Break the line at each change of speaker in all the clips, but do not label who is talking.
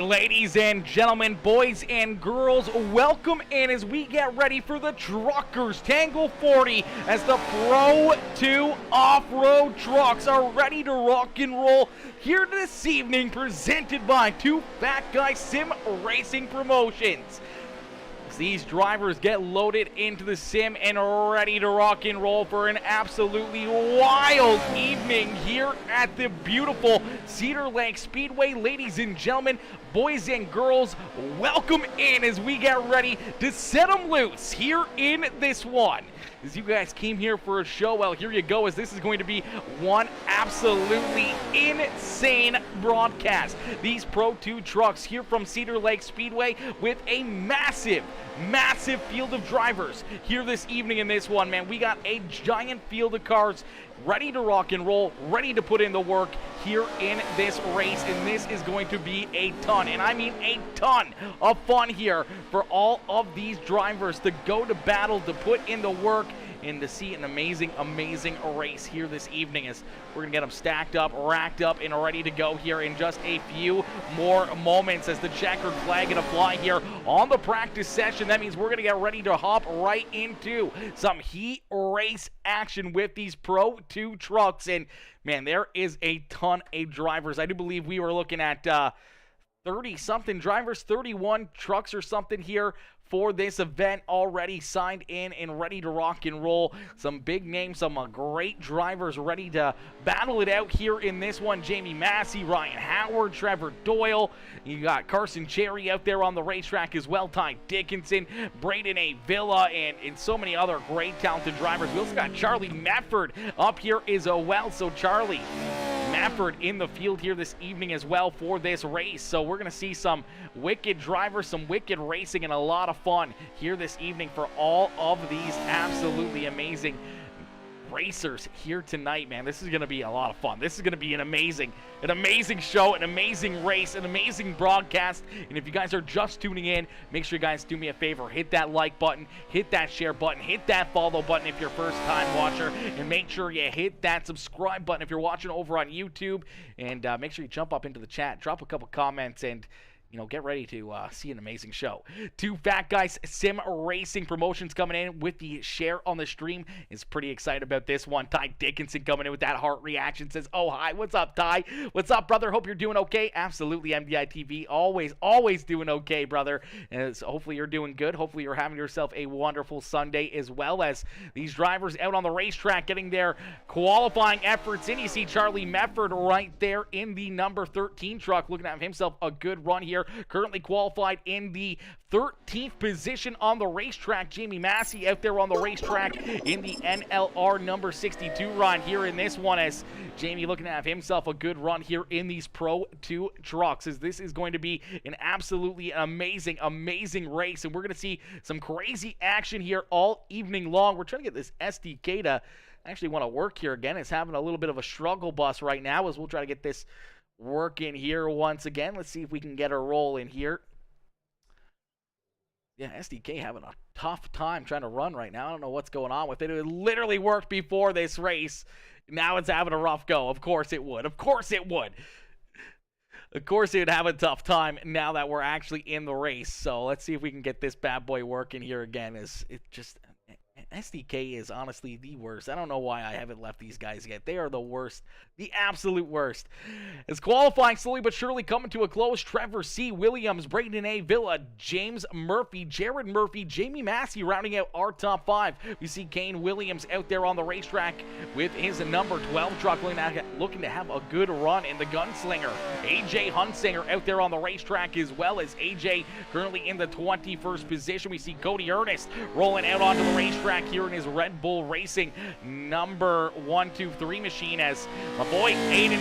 Ladies and gentlemen, boys and girls, welcome in as we get ready for the Truckers Tangle 40 as the Pro-2 off-road trucks are ready to rock and roll here this evening, presented by Two Fat Guys Sim Racing Promotions. These drivers get loaded into the sim and ready to rock and roll for an absolutely wild evening here at the beautiful Cedar Lake Speedway. Ladies and gentlemen, boys and girls, welcome in as we get ready to set them loose here in this one. As you guys came here for a show, well, here you go, as this is going to be one absolutely insane broadcast. These Pro-2 trucks here from Cedar Lake Speedway with a massive field of drivers here this evening in this one, man. We got a giant field of cars ready to rock and roll, ready to put in the work here in this race, and this is going to be a ton, and I mean a ton of fun here for all of these drivers to go to battle, to put in the work, and to see an amazing race here this evening as we're going to get them stacked up, racked up, and ready to go here in just a few more moments as the checkered flag going to fly here on the practice session. That means we're going to get ready to hop right into some heat race action with these Pro-2 trucks. And, man, there is a ton of drivers. I do believe we were looking at 30-something drivers, 31 trucks or something here for this event already signed in and ready to rock and roll. Some big names, some great drivers ready to battle it out here in this one. Jamie Massey, Ryan Howard, Trevor Doyle. You got Carson Cherry out there on the racetrack as well. Ty Dickinson, Braden A. Villa, and so many other great talented drivers. We also got Charlie Medford up here as well. So Charlie Medford in the field here this evening as well for this race. So we're going to see some wicked drivers, some wicked racing, and a lot of fun here this evening for all of these absolutely amazing racers here tonight, man. This is going to be a lot of fun. This is going to be an amazing show, an amazing race, an amazing broadcast. And if you guys are just tuning in, make sure you guys do me a favor. Hit that like button, hit that share button, hit that follow button if you're a first-time watcher, and make sure you hit that subscribe button if you're watching over on YouTube. And make sure you jump up into the chat, drop a couple comments, and get ready to see an amazing show. Two Fat Guys Sim Racing Promotions coming in with the share on the stream. Is pretty excited about this one. Ty Dickinson coming in with that heart reaction. Says, oh, hi. What's up, Ty? What's up, brother? Hope you're doing okay. Absolutely, MDI TV. Always doing okay, brother. And so hopefully you're doing good. Hopefully you're having yourself a wonderful Sunday, as well as these drivers out on the racetrack getting their qualifying efforts in. You see Charlie Medford right there in the number 13 truck, looking at himself a good run here. Currently qualified in the 13th position on the racetrack. Jamie Massey out there on the racetrack in the NLR number 62 run here in this one, as Jamie looking to have himself a good run here in these Pro-2 trucks, as this is going to be an absolutely amazing race, and we're going to see some crazy action here all evening long. We're trying to get this SDK to actually want to work here again. It's having a little bit of a struggle bus right now, as we'll try to get this work in here once again. Let's see if we can get a roll in here. Yeah, SDK having a tough time trying to run right now. I don't know what's going on with it. It literally worked before this race. Now it's having a rough go. Of course it would. Of course it would. Of course it would have a tough time now that we're actually in the race. So let's see if we can get this bad boy working here again. SDK is honestly the worst. I don't know why I haven't left these guys yet. They are the worst. The absolute worst. As qualifying slowly but surely coming to a close, Trevor C. Williams, Braden A. Villa, James Murphy, Jared Murphy, Jamie Massey rounding out our top 5. We see Kane Williams out there on the racetrack with his number 12 truck looking to have a good run in the gunslinger. AJ Hunsinger out there on the racetrack, as well as AJ currently in the 21st position. We see Cody Ernest rolling out onto the racetrack here in his Red Bull Racing number 123 machine, as my boy Aiden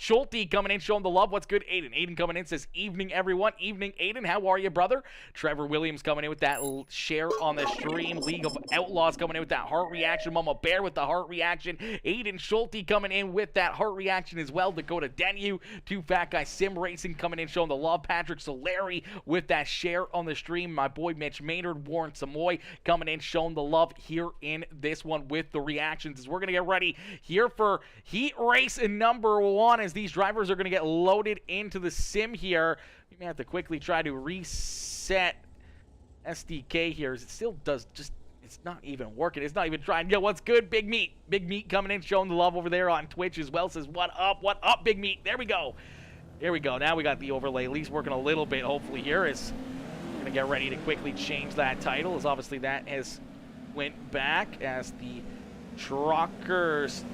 Schulte coming in, showing the love. What's good, Aiden? Aiden coming in, says, evening, everyone. Evening, Aiden. How are you, brother? Trevor Williams coming in with that share on the stream. League of Outlaws coming in with that heart reaction. Mama Bear with the heart reaction. Aiden Schulte coming in with that heart reaction as well. Dakota Denu, Two Fat Guy Sim Racing coming in, showing the love. Patrick Solari with that share on the stream. My boy Mitch Maynard, Warren Samoy coming in, showing the love here in this one with the reactions as we're going to get ready here for Heat Race number 1 as these drivers are going to get loaded into the sim here. We may have to quickly try to reset SDK here as it still does just, it's not even working. It's not even trying. Yo, what's good, Big Meat? Big Meat coming in, showing the love over there on Twitch as well. Says, what up, Big Meat? There we go. There we go. Now we got the overlay at least working a little bit, hopefully, here as we're going to get ready to quickly change that title as obviously that has went back as the Truckers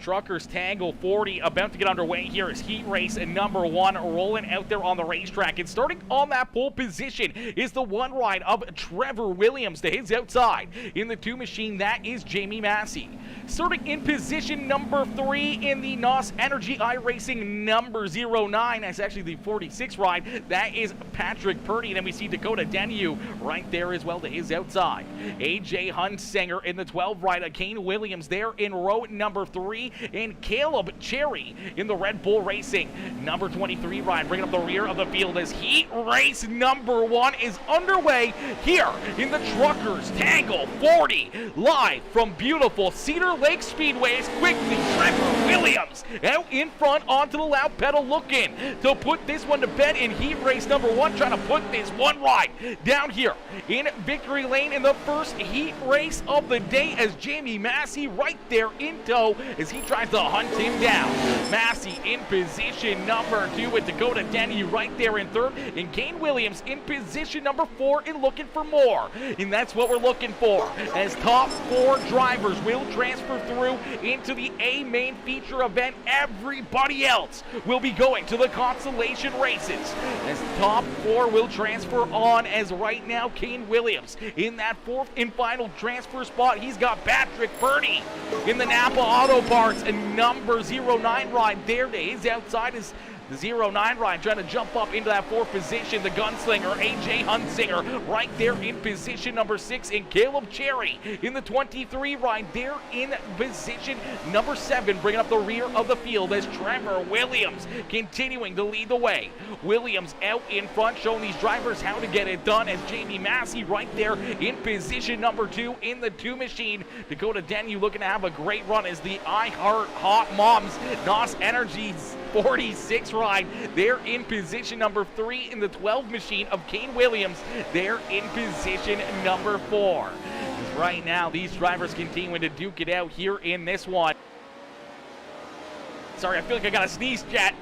Truckers Tangle 40 about to get underway here as Heat Race number 1 rolling out there on the racetrack. And starting on that pole position is the one ride of Trevor Williams to his outside. In the 2 machine, that is Jamie Massey. Starting in position number 3 in the NOS Energy iRacing number 09. That's actually the 46 ride. That is Patrick Purdy. And then we see Dakota Denu right there as well to his outside. AJ Hunsinger in the 12 ride. Kane Williams there in row number 3. And Caleb Cherry in the Red Bull Racing number 23 ride, bringing up the rear of the field as Heat Race number 1 is underway here in the Truckers Tangle 40, live from beautiful Cedar Lake Speedway. As quickly Trevor Williams out in front onto the loud pedal, looking to put this one to bed in Heat Race number 1, trying to put this one ride down here in victory lane in the first Heat Race of the day as Jamie Massey right there in tow as he tries to hunt him down. Massey in position number 2 with Dakota Denu right there in 3rd, and Kane Williams in position number 4 and looking for more. And that's what we're looking for as top 4 drivers will transfer through into the A main feature event. Everybody else will be going to the consolation races as top 4 will transfer on as right now Kane Williams in that 4th and final transfer spot. He's got Patrick Purdy in the Napa Auto Parts and number 09 ride there to his outside is the 09 ride trying to jump up into that 4th position. The gunslinger AJ Hunsinger right there in position number 6, and Caleb Cherry in the 23 ride there in position number 7, bringing up the rear of the field as Trevor Williams continuing to lead the way. Williams out in front, showing these drivers how to get it done as Jamie Massey right there in position number 2 in the 2 machine. Dakota Denu looking to have a great run as the I Heart Hot Moms NOS Energy's 46 ride. They're in position number 3 in the 12 machine of Kane Williams. They're in position number 4. Right now, these drivers continuing to duke it out here in this one. Sorry, I feel like I got to sneeze, chat.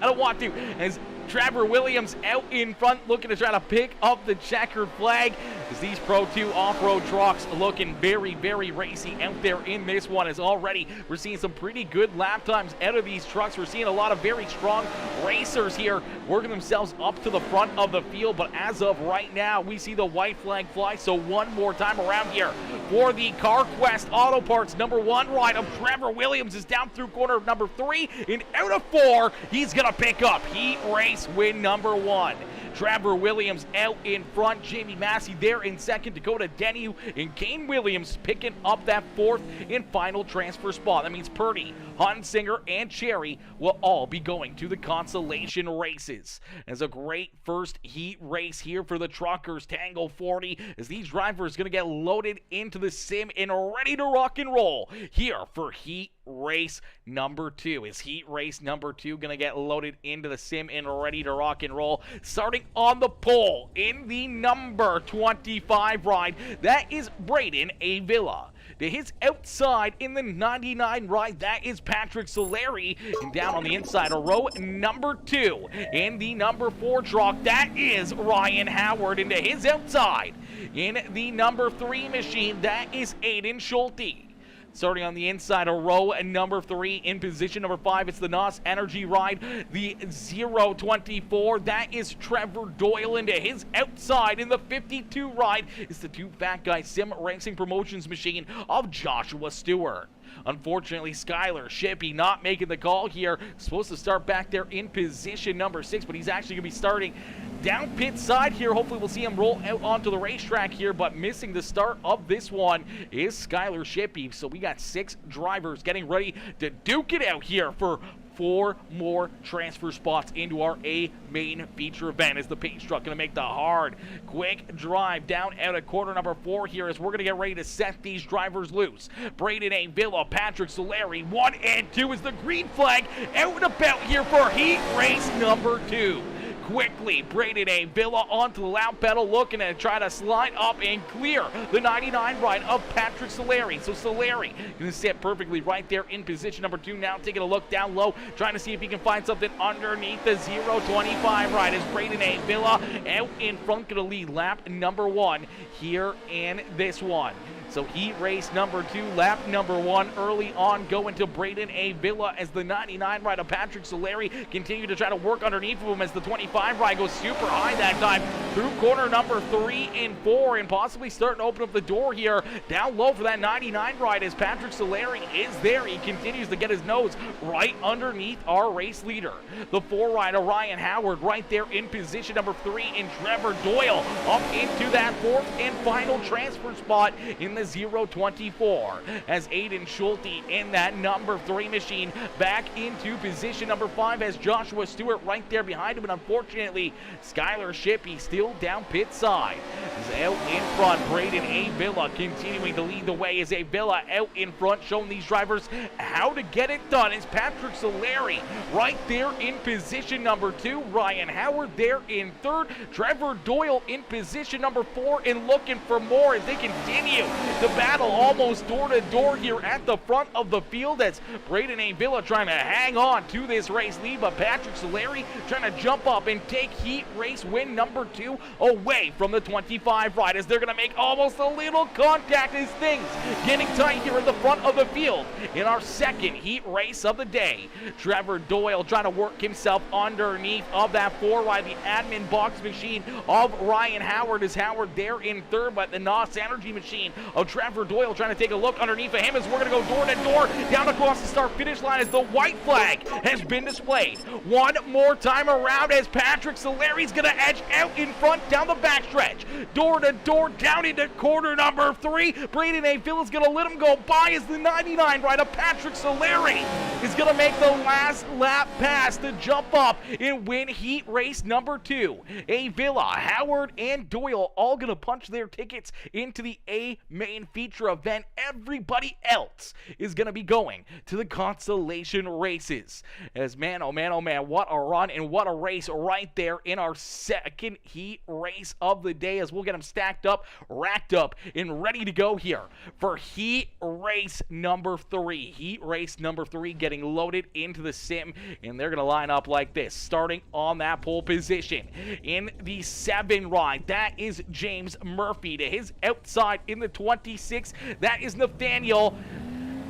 I don't want to. As Trevor Williams out in front looking to try to pick up the checkered flag as these Pro-2 off-road trucks looking very, very racy out there in this one. As already we're seeing some pretty good lap times out of these trucks. We're seeing a lot of very strong racers here working themselves up to the front of the field, but as of right now we see the white flag fly. So one more time around here for the CarQuest Auto Parts number 1 ride of Trevor Williams is down through corner number 3, and out of 4 he's gonna pick up Heat Race win number 1. Trevor Williams out in front, Jamie Massey there in second, Dakota Denu and Kane Williams picking up that 4th and final transfer spot. That means Purdy, Hunsinger, and Cherry will all be going to the consolation races. As a great first Heat Race here for the Truckers Tangle 40 as these drivers going to get loaded into the sim and ready to rock and roll here for Heat Race number 2. Is Heat Race number 2 going to get loaded into the sim and ready to rock and roll? Starting on the pole in the number 25 ride, that is Braden Avila. To his outside in the 99 ride, that is Patrick Solari. And down on the inside of row number 2 in the number 4 truck, that is Ryan Howard. And to his outside in the number 3 machine, that is Aiden Schulte. Starting on the inside of row number 3, in position number 5, it's the NOS Energy Ride, the 024. That is Trevor Doyle into his outside. In the 52 ride is the Two Fat Guys Sim Racing Promotions machine of Joshua Stewart. Unfortunately, Skylar Shippey not making the call here. Supposed to start back there in position number 6, but he's actually going to be starting down pit side here. Hopefully we'll see him roll out onto the racetrack here, but missing the start of this one is Skylar Shippey. So we got 6 drivers getting ready to duke it out here for 4 more transfer spots into our A main feature event. As the pace truck going to make the hard, quick drive down out of quarter number 4 here, as we're going to get ready to set these drivers loose. Braden A. Villa, Patrick Solari, 1 and 2 is the green flag out and about here for heat race number 2. Quickly, Braden A. Villa onto the loud pedal, looking to try to slide up and clear the 99 ride of Patrick Solari. So Solari going to sit perfectly right there in position number 2. Now taking a look down low, trying to see if he can find something underneath the 025 ride. As Braden A. Villa out in front, going to lead lap number 1 here in this one. So heat race number 2, lap number 1, early on going to Braden A. Villa, as the 99 ride of Patrick Solari continue to try to work underneath of him, as the 25 ride goes super high that time through corner number 3 and 4, and possibly starting to open up the door here down low for that 99 ride, as Patrick Solari is there. He continues to get his nose right underneath our race leader. The 4 rider Ryan Howard right there in position number 3, and Trevor Doyle up into that 4th and final transfer spot in the 024, as Aiden Schulte in that number 3 machine back into position number 5, as Joshua Stewart right there behind him, and unfortunately Skylar Shippey still down pit side. Is out in front, Braden A. Villa continuing to lead the way, as A. Villa out in front, showing these drivers how to get it done. Is Patrick Solari right there in position number 2, Ryan Howard there in 3rd, Trevor Doyle in position number 4, and looking for more as they continue the battle almost door to door here at the front of the field, as Braden A. Villa trying to hang on to this race lead, but Patrick Solari trying to jump up and take heat race win number 2 away from the 25 ride, as they're going to make almost a little contact as things getting tight here at the front of the field in our 2nd heat race of the day. Trevor Doyle trying to work himself underneath of that 4 ride, the admin box machine of Ryan Howard, is Howard there in 3rd, but the NOS Energy machine of Trevor Doyle trying to take a look underneath of him, as we're going to go door to door down across the start finish line, as the white flag has been displayed one more time around, as Patrick Solari's going to edge out in front down the backstretch, door to door down into quarter number 3. Braden A. Villa's going to let him go by, as the 99 ride of Patrick Solari is going to make the last lap pass to jump up and win heat race number 2. A. Villa, Howard, and Doyle all going to punch their tickets into the A main feature event. Everybody else is going to be going to the consolation races. As man, oh man, what a run and what a race right there in our 2nd heat race of the day, as we'll get them stacked up, racked up, and ready to go here for heat race number 3. Heat race number 3 getting loaded into the sim, and they're going to line up like this, starting on that pole position. In the 7 ride, that is James Murphy. To his outside in the 26, that is Nathaniel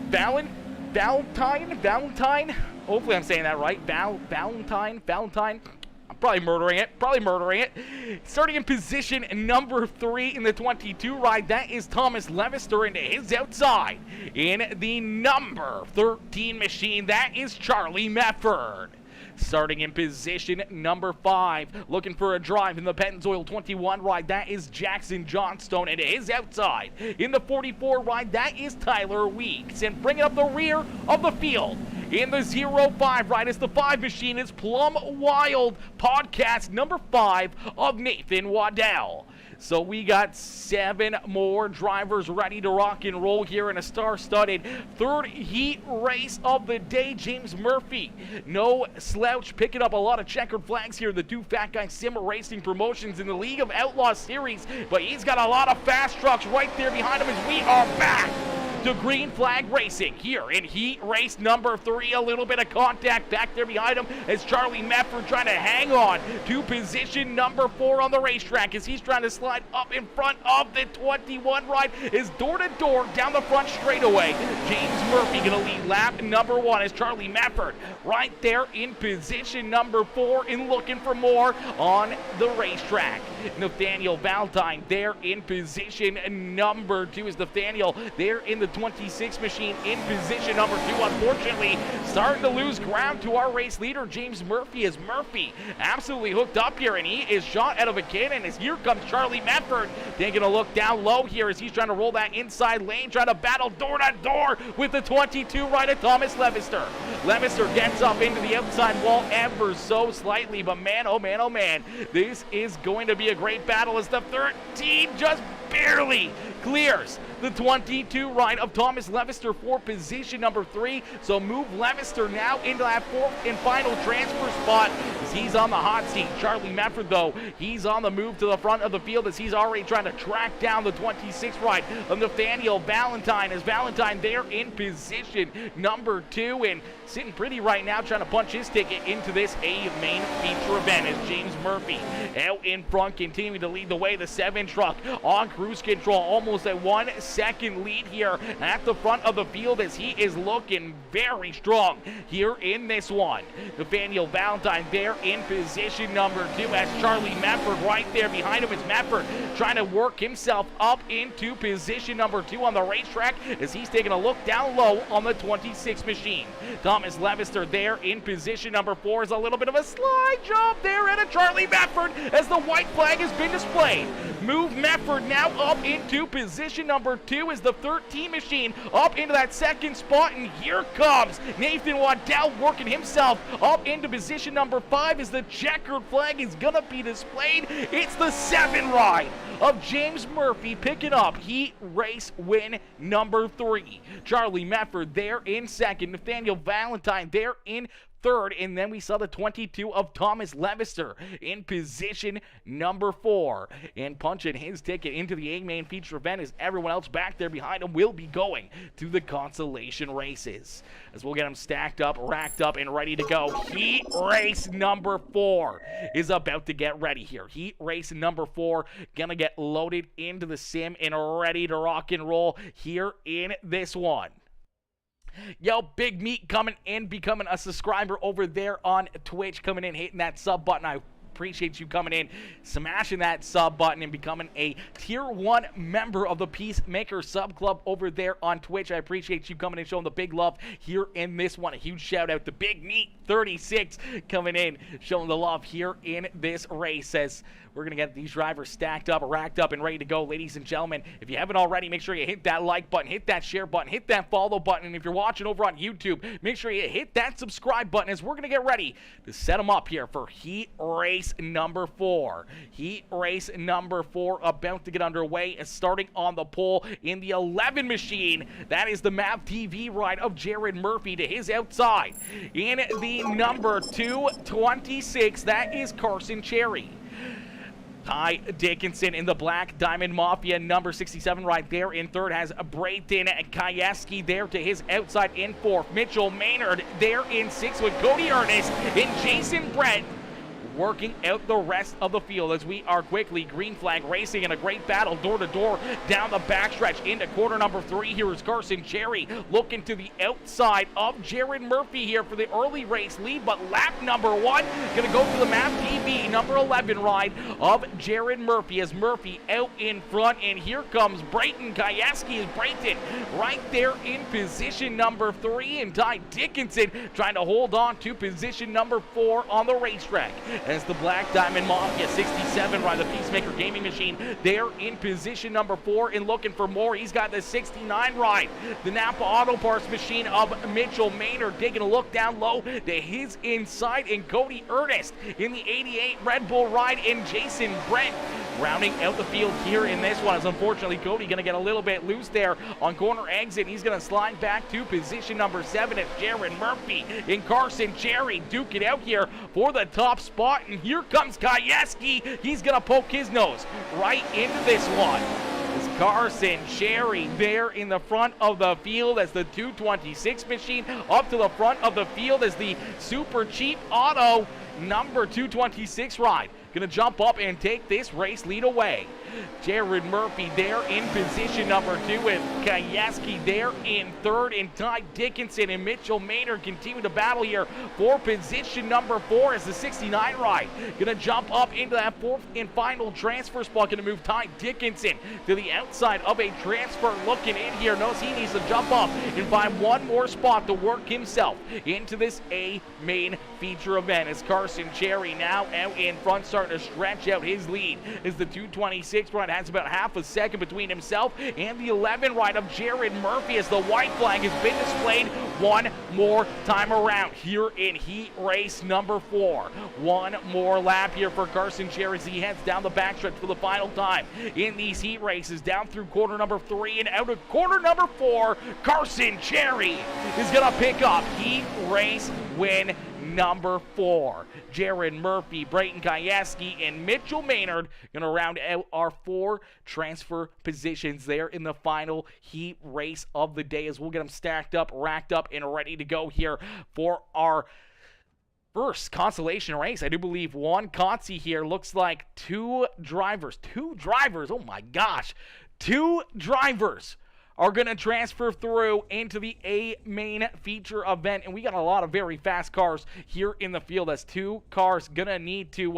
Valentine. Hopefully I'm saying that right. Valentine. I'm probably murdering it. Starting in position number 3 in the 22 ride, that is Thomas Levister into his outside. In the number 13 machine, that is Charlie Mefford. Starting in position number 5, looking for a drive in the Pennzoil 21 ride, that is Jackson Johnstone into his outside. In the 44 ride, that is Tyler Weeks. And bringing up the rear of the field in the 05 ride is the 5 machine, is Plum Wild podcast number 5 of Nathan Waddell. So we got 7 more drivers ready to rock and roll here in a star-studded 3rd heat race of the day. James Murphy, no slouch, picking up a lot of checkered flags here. The Two Fat Guys Sim Racing Promotions in the League of Outlaws Series, but he's got a lot of fast trucks right there behind him, as we are back to Green Flag Racing here in heat race number 3. A little bit of contact back there behind him as Charlie Medford trying to hang on to position number 4 on the racetrack as he's trying to slide up in front of the 21 ride. Is door to door down the front straightaway. James Murphy going to lead lap number 1 as Charlie Medford right there in position number 4 and looking for more on the racetrack. Nathaniel Valentine there in position number 2 is Nathaniel there in the 26 machine in position number 2. Unfortunately, starting to lose ground to our race leader, James Murphy, as Murphy absolutely hooked up here, and he is shot out of a cannon as here comes Charlie Medford. Taking a look down low here as he's trying to roll that inside lane, trying to battle door to door with the 22 right of Thomas Levister. Levister gets up into the outside wall ever so slightly, but man, oh man, oh man, this is going to be a great battle as the 13 just barely clears the 22 right of Thomas Levister for position number 3. So move Levister now into that 4th and final transfer spot as he's on the hot seat. Charlie Medford, though, he's on the move to the front of the field as he's already trying to track down the 26 right of Nathaniel Valentine. As Valentine there in position number 2 and sitting pretty right now, trying to punch his ticket into this main feature event as James Murphy out in front, continuing to lead the way. The 7 truck on cruise control, almost at 1 second lead here at the front of the field as he is looking very strong here in this one. Nathaniel Valentine there in position number 2 as Charlie Medford right there behind him. Is Medford trying to work himself up into position number 2 on the racetrack as he's taking a look down low on the 26 machine. Thomas Levister there in position number 4 is a little bit of a slide job there at a Charlie Medford as the white flag has been displayed. Move Medford now up into position number 2 is the 13 machine up into that 2nd spot, and here comes Nathan Waddell working himself up into position number 5 as the checkered flag is gonna be displayed. It's the 7 ride of James Murphy picking up heat race win number 3. Charlie Medford there in 2nd, Nathaniel Valentine there in 3rd, and then we saw the 22 of Thomas Levister in position number 4 and punching his ticket into the A-main feature event as everyone else back there behind him will be going to the consolation races. As we'll get them stacked up, racked up, and ready to go. Heat race number 4 is about to get ready here. Heat race number 4 gonna get loaded into the sim and ready to rock and roll here in this one. Yo, Big Meat coming in, becoming a subscriber over there on Twitch, coming in, hitting that sub button. I appreciate you coming in, smashing that sub button, and becoming a tier 1 member of the PeaceMaker sub club over there on Twitch. I appreciate you coming in, showing the big love here in this one. A huge shout out to Big Meat 36 coming in, showing the love here in this race. Says we're gonna get these drivers stacked up, racked up, and ready to go. Ladies and gentlemen, if you haven't already, make sure you hit that like button, hit that share button, hit that follow button, and if you're watching over on YouTube, make sure you hit that subscribe button as we're gonna get ready to set them up here for heat race number 4. Heat race number 4 about to get underway, and starting on the pole in the 11 machine. That is the MAV TV ride of Jared Murphy to his outside. In the number 226, that is Carson Cherry. Ty Dickinson in the Black Diamond Mafia number 67 right there in 3rd has Brayton Kayeski there to his outside in 4th. Mitchell Maynard there in 6th with Cody Ernest and Jason Brent working out the rest of the field as we are quickly Green Flag Racing in a great battle door to door down the backstretch into quarter number 3. Here is Carson Cherry looking to the outside of Jared Murphy here for the early race lead, but lap number 1 gonna go to the MAP TV number 11 ride of Jared Murphy as Murphy out in front, and here comes Brayton Kayeski as Brayton right there in position number 3, and Ty Dickinson trying to hold on to position number 4 on the racetrack as the Black Diamond Mafia 67 by the PeaceMaker Gaming Machine there in position number 4 and looking for more. He's got the 69 ride, the Napa Auto Parts machine of Mitchell Maynard, taking a look down low to his inside, and Cody Ernest in the 88 Red Bull ride, and Jason Brent rounding out the field here in this one. As unfortunately Cody gonna get a little bit loose there on corner exit. He's gonna slide back to position number 7 as Jared Murphy and Carson Cherry duke it out here for the top spot, and here comes Kayeski. He's gonna poke his nose right into this one. As Carson Cherry there in the front of the field as the 226 machine. Up to the front of the field as the super cheap auto number 226 ride. Gonna jump up and take this race lead away. Jared Murphy there in position number 2 with Kayeski there in third, and Ty Dickinson and Mitchell Maynard continue to battle here for position number 4 as the 69 ride. Gonna jump up into that fourth and final transfer spot. Gonna move Ty Dickinson to the outside of a transfer, looking in here. Knows he needs to jump up and find one more spot to work himself into this A main feature event as Carson Cherry now out in front, starting to stretch out his lead as the 226 ride has about half a second between himself and the 11 ride of Jared Murphy as the white flag has been displayed one more time around here in heat race number 4. One more lap here for Carson Cherry as he heads down the backstretch for the final time in these heat races, down through quarter number 3 and out of quarter number 4. Carson Cherry is gonna pick up heat race win number 4. Jared Murphy, Brayton Kayeski, and Mitchell Maynard gonna round out our 4 transfer positions there in the final heat race of the day as we'll get them stacked up, racked up, and ready to go here for our first consolation race. I do believe one Consi here. Looks like two drivers, oh my gosh, 2 drivers are going to transfer through into the A main feature event. And we got a lot of very fast cars here in the field as 2 cars going to need to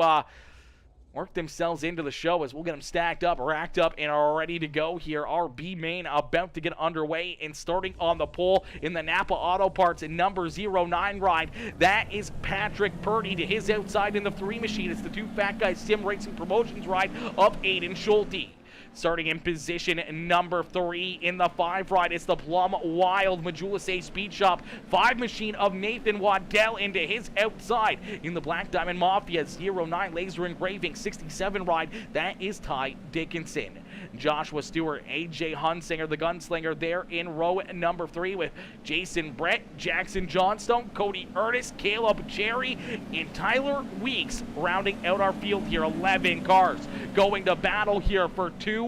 work themselves into the show as we'll get them stacked up, racked up, and are ready to go here. Our B main about to get underway and starting on the pole in the Napa Auto Parts and number 09 ride. That is Patrick Purdy. To his outside in the 3 machine, it's the 2 Fat Guys Sim Racing Promotions ride of Aiden Schulte. Starting in position number 3 in the 5 ride, it's the Plum Wild Majula Speed Shop 5 machine of Nathan Waddell into his outside. In the Black Diamond Mafia 09 Laser Engraving 67 ride, that is Ty Dickinson. Joshua Stewart, AJ Hunsinger, the Gunslinger there in row number 3 with Jason Brett, Jackson Johnstone, Cody Ernest, Caleb Cherry, and Tyler Weeks rounding out our field here. 11 cars going to battle here for 2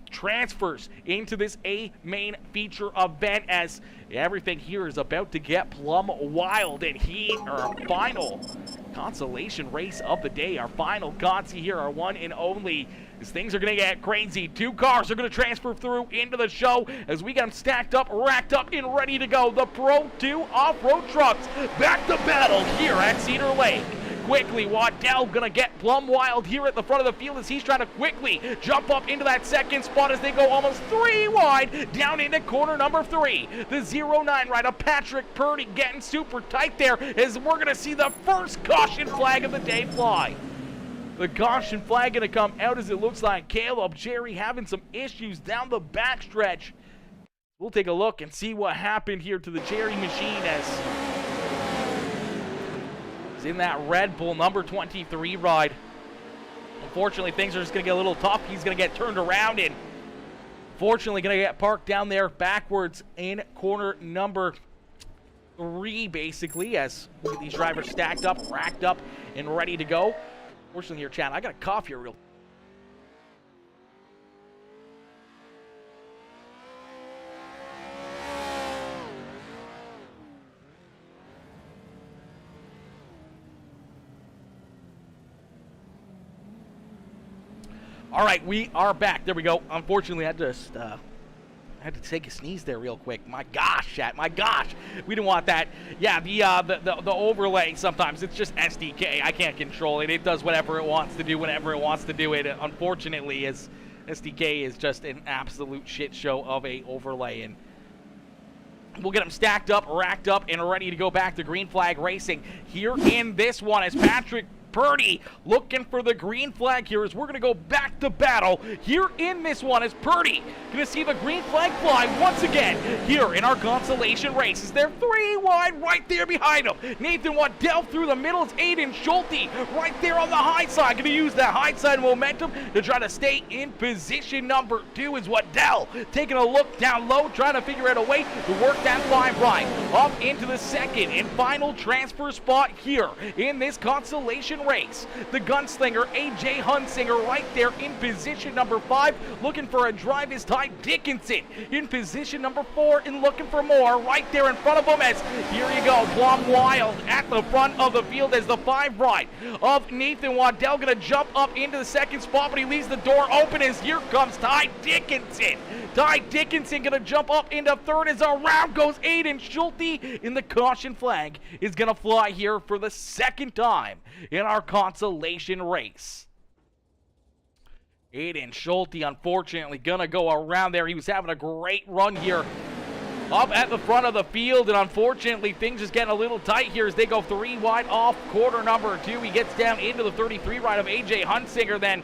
transfers into this A main feature event as everything here is about to get plumb wild. And our final consolation race of the day, our final Consi here, our one and only, as things are going to get crazy. 2 cars are going to transfer through into the show as we got them stacked up, racked up, and ready to go. The Pro-2 off-road trucks back to battle here at Cedar Lake. Quickly, Waddell gonna get plumb wild here at the front of the field as he's trying to quickly jump up into that second spot as they go almost 3 wide down into corner number 3. The 09 ride of Patrick Purdy getting super tight there as we're gonna see the first caution flag of the day fly. The caution flag gonna come out as it looks like Caleb Cherry having some issues down the backstretch. We'll take a look and see what happened here to the Cherry machine as in that Red Bull number 23 ride. Unfortunately, things are just going to get a little tough. He's going to get turned around and fortunately going to get parked down there backwards in corner number 3, basically, as we get these drivers stacked up, racked up, and ready to go. Fortunately here, Chad, I got a cough here real quick. All right, we are back. There we go. Unfortunately, I just had to take a sneeze there real quick. My gosh, chat. My gosh. We didn't want that. Yeah, the overlay sometimes, it's just SDK. I can't control it. It does whatever it wants to do whenever it wants to do it. Unfortunately, SDK is just an absolute shit show of a overlay. And we'll get them stacked up, racked up, and ready to go back to green flag racing. Here in this one is Patrick Purdy looking for the green flag here as we're going to go back to battle. Here in this one is Purdy going to see the green flag fly once again here in our consolation race. Is there 3 wide right there behind him? Nathan Waddell through the middle. It's Aiden Schulte right there on the high side. Going to use that high side momentum to try to stay in position number 2 is Waddell taking a look down low, trying to figure out a way to work that 5 right up into the second and final transfer spot here in this consolation race. The gunslinger, AJ Hunsinger, right there in position number 5. Looking for a drive is Ty Dickinson in position number 4 and looking for more right there in front of him as, here you go, Plum Wild at the front of the field as the 5 ride of Nathan Waddell going to jump up into the second spot, but he leaves the door open as here comes Ty Dickinson. Ty Dickinson going to jump up into third as around goes Aiden Schulte, and the caution flag is going to fly here for the second time in our consolation race. Aiden Schulte, unfortunately, going to go around there. He was having a great run here up at the front of the field, and unfortunately, things just getting a little tight here as they go 3 wide off quarter number 2. He gets down into the 33 ride of AJ Hunsinger, then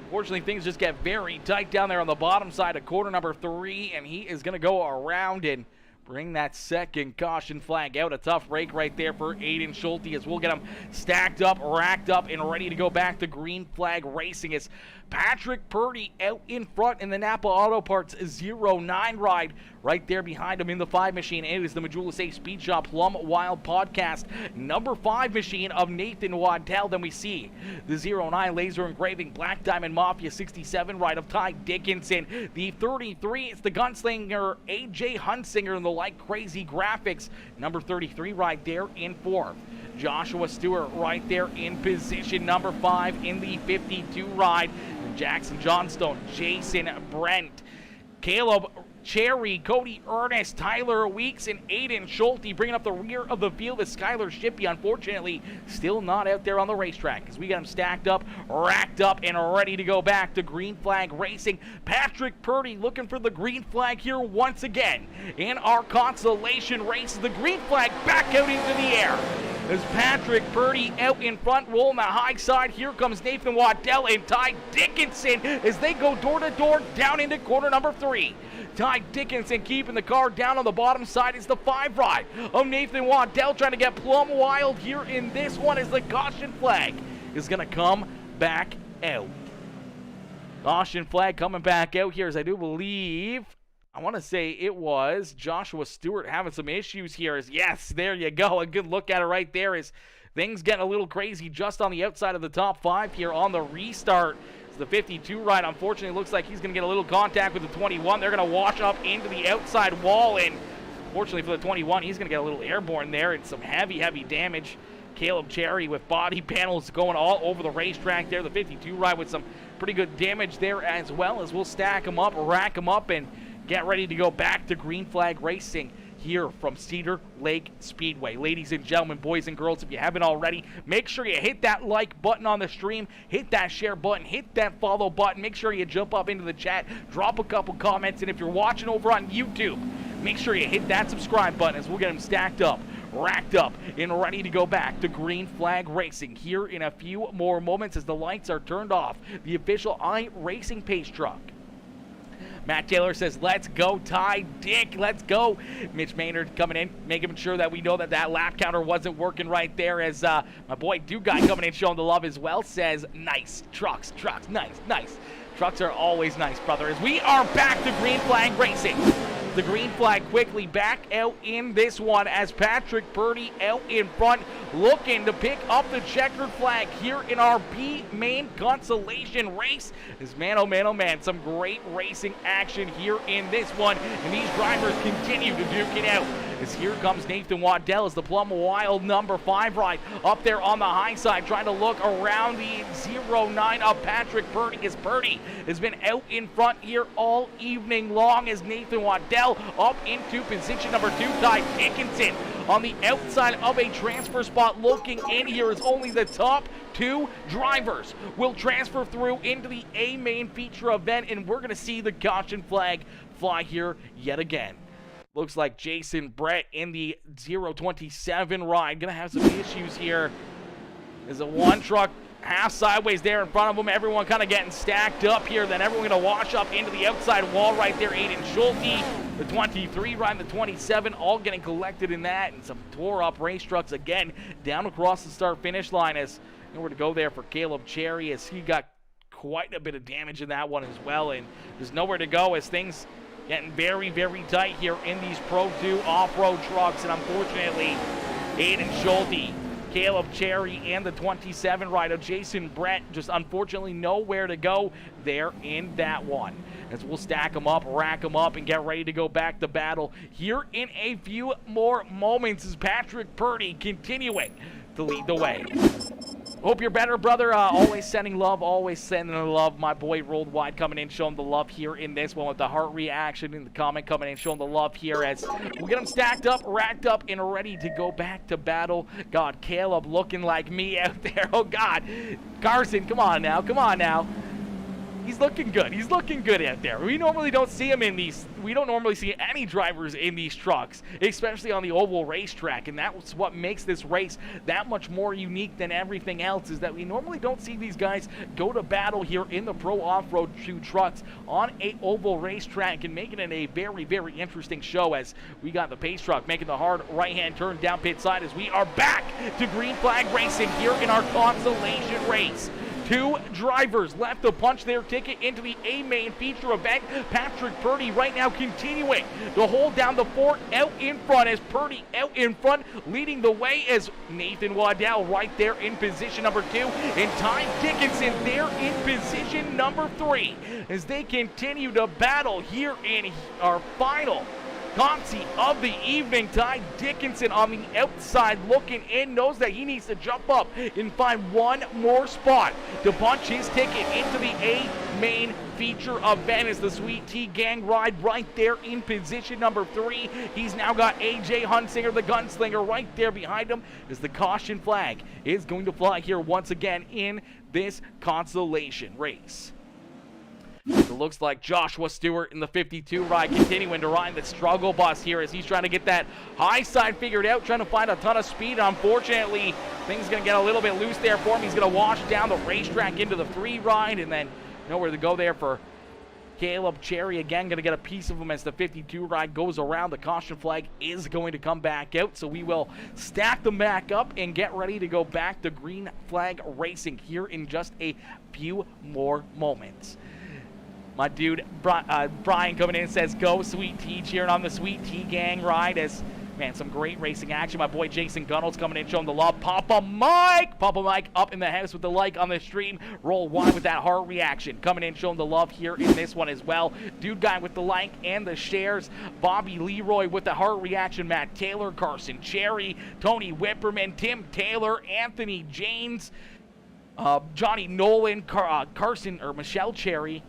unfortunately, things just get very tight down there on the bottom side of quarter number 3, and he is going to go around and bring that second caution flag out. A tough break right there for Aiden Schulte as we'll get him stacked up, racked up, and ready to go back to green flag racing. It's Patrick Purdy out in front in the Napa Auto Parts 09 ride. Right there behind him in the 5 machine, it is the Majula Safe Speed Shop Plum Wild Podcast number 5 machine of Nathan Waddell. Then we see the 09 Laser Engraving Black Diamond Mafia 67 ride of Ty Dickinson. The 33, it's the gunslinger AJ Hunsinger in the Like Crazy Graphics number 33 ride there in 4th. Joshua Stewart right there in position number 5 in the 52 ride. Jackson Johnstone, Jason Brent, Caleb Cherry, Cody Ernest, Tyler Weeks, and Aiden Schulte bringing up the rear of the field as Skylar Shippey, unfortunately, still not out there on the racetrack as we got him stacked up, racked up, and ready to go back to green flag racing. Patrick Purdy looking for the green flag here once again in our consolation race. The green flag back out into the air as Patrick Purdy out in front, rolling the high side. Here comes Nathan Waddell and Ty Dickinson as they go door to door down into quarter number 3. Ty Dickinson keeping the car down on the bottom side is the 5 ride of Nathan Waddell trying to get plumb wild here in this one as the caution flag is going to come back out. Caution flag coming back out here as I do believe, I want to say it was Joshua Stewart having some issues here. As yes, there you go. A good look at it right there as things getting a little crazy just on the outside of the top 5 here on the restart. The 52 ride, unfortunately, looks like he's going to get a little contact with the 21. They're going to wash up into the outside wall, and fortunately for the 21, he's going to get a little airborne there and some heavy, heavy damage. Caleb Cherry with body panels going all over the racetrack there. The 52 ride with some pretty good damage there as well as we'll stack him up, rack him up, and get ready to go back to green flag racing here from Cedar Lake Speedway. Ladies and gentlemen, boys and girls, if you haven't already, make sure you hit that like button on the stream, hit that share button, hit that follow button, make sure you jump up into the chat, drop a couple comments, and if you're watching over on YouTube, make sure you hit that subscribe button as we'll get them stacked up, racked up, and ready to go back to green flag racing here in a few more moments as the lights are turned off. The official iRacing pace truck. Matt Taylor says, let's go, Ty Dick, let's go. Mitch Maynard coming in, making sure that we know that that lap counter wasn't working right there as my boy Duke Guy coming in, showing the love as well, says, nice. Trucks, nice. Trucks are always nice, brother, as we are back to green flag racing. The green flag quickly back out in this one as Patrick Purdy out in front looking to pick up the checkered flag here in our B main consolation race. As man, oh man, some great racing action here in this one, and these drivers continue to duke it out. As here comes Nathan Waddell as the Plum Wild number 5 ride up there on the high side, trying to look around the 09 of Patrick Purdy as Purdy has been out in front here all evening long as Nathan Waddell up into position number 2. Ty Dickinson on the outside of a transfer spot looking in here as only the top 2 drivers will transfer through into the A main feature event, and we're going to see the caution flag fly here yet again. Looks like Jason Brett in the 027 ride. Gonna have some issues here. There's a 1 truck half sideways there in front of him. Everyone kind of getting stacked up here. Then everyone gonna wash up into the outside wall right there. Aiden Schulte, the 23 ride, the 27, all getting collected in that. And some tore up race trucks again down across the start finish line as nowhere to go there for Caleb Cherry as he got quite a bit of damage in that one as well. And there's nowhere to go as things getting very, very tight here in these Pro-2 off-road trucks. And unfortunately, Aiden Schulte Caleb Cherry and the 27 ride of Jason Brett just unfortunately nowhere to go there in that one. As we'll stack them up, rack them up, and get ready to go back to battle here in a few more moments as Patrick Purdy continuing to lead the way. Hope you're better, brother. Always sending love, always sending the love. My boy Worldwide coming in, showing the love here in this one with the heart reaction in the comment coming in, showing the love here as we get them stacked up, racked up, and ready to go back to battle. God, Caleb looking like me out there. Oh, God. Carson, come on now. Come on now. He's looking good. He's looking good out there. We normally don't see him in these. We don't normally see any drivers in these trucks, especially on the oval racetrack. And that's what makes this race that much more unique than everything else, is that we normally don't see these guys go to battle here in the Pro Off-Road 2 trucks on a oval racetrack, and making it a very, very interesting show as we got the pace truck making the hard right-hand turn down pit side as we are back to green flag racing here in our consolation race. Two drivers left to punch their ticket into the A main feature event. Patrick Purdy right now continuing to hold down the fort out in front as Purdy out in front leading the way as Nathan Waddell right there in position number 2 and Ty Dickinson there in position number 3 as they continue to battle here in our final Consi of the evening. Ty Dickinson on the outside looking in, knows that he needs to jump up and find one more spot to punch his ticket into the A main feature event as the Sweet Tea Gang ride right there in position number 3. He's now got AJ Hunsinger, the gunslinger, right there behind him as the caution flag is going to fly here once again in this consolation race. It looks like Joshua Stewart in the 52 ride continuing to ride the struggle bus here as he's trying to get that high side figured out, trying to find a ton of speed. Unfortunately, things going to get a little bit loose there for him. He's going to wash down the racetrack into the 3 ride and then nowhere to go there for Caleb Cherry. Again, going to get a piece of him as the 52 ride goes around. The caution flag is going to come back out, so we will stack them back up and get ready to go back to green flag racing here in just a few more moments. My dude, Brian coming in says, go Sweet Tea, cheering on the Sweet Tea Gang ride as, man, some great racing action. My boy Jason Gunnels coming in, showing the love. Papa Mike up in the house with the like on the stream. Roll wide with that heart reaction. Coming in, showing the love here in this one as well. Dude Guy with the like and the shares. Bobby Leroy with the heart reaction. Matt Taylor, Carson Cherry, Tony Whipperman, Tim Taylor, Anthony James, Johnny Nolan, Michelle Cherry,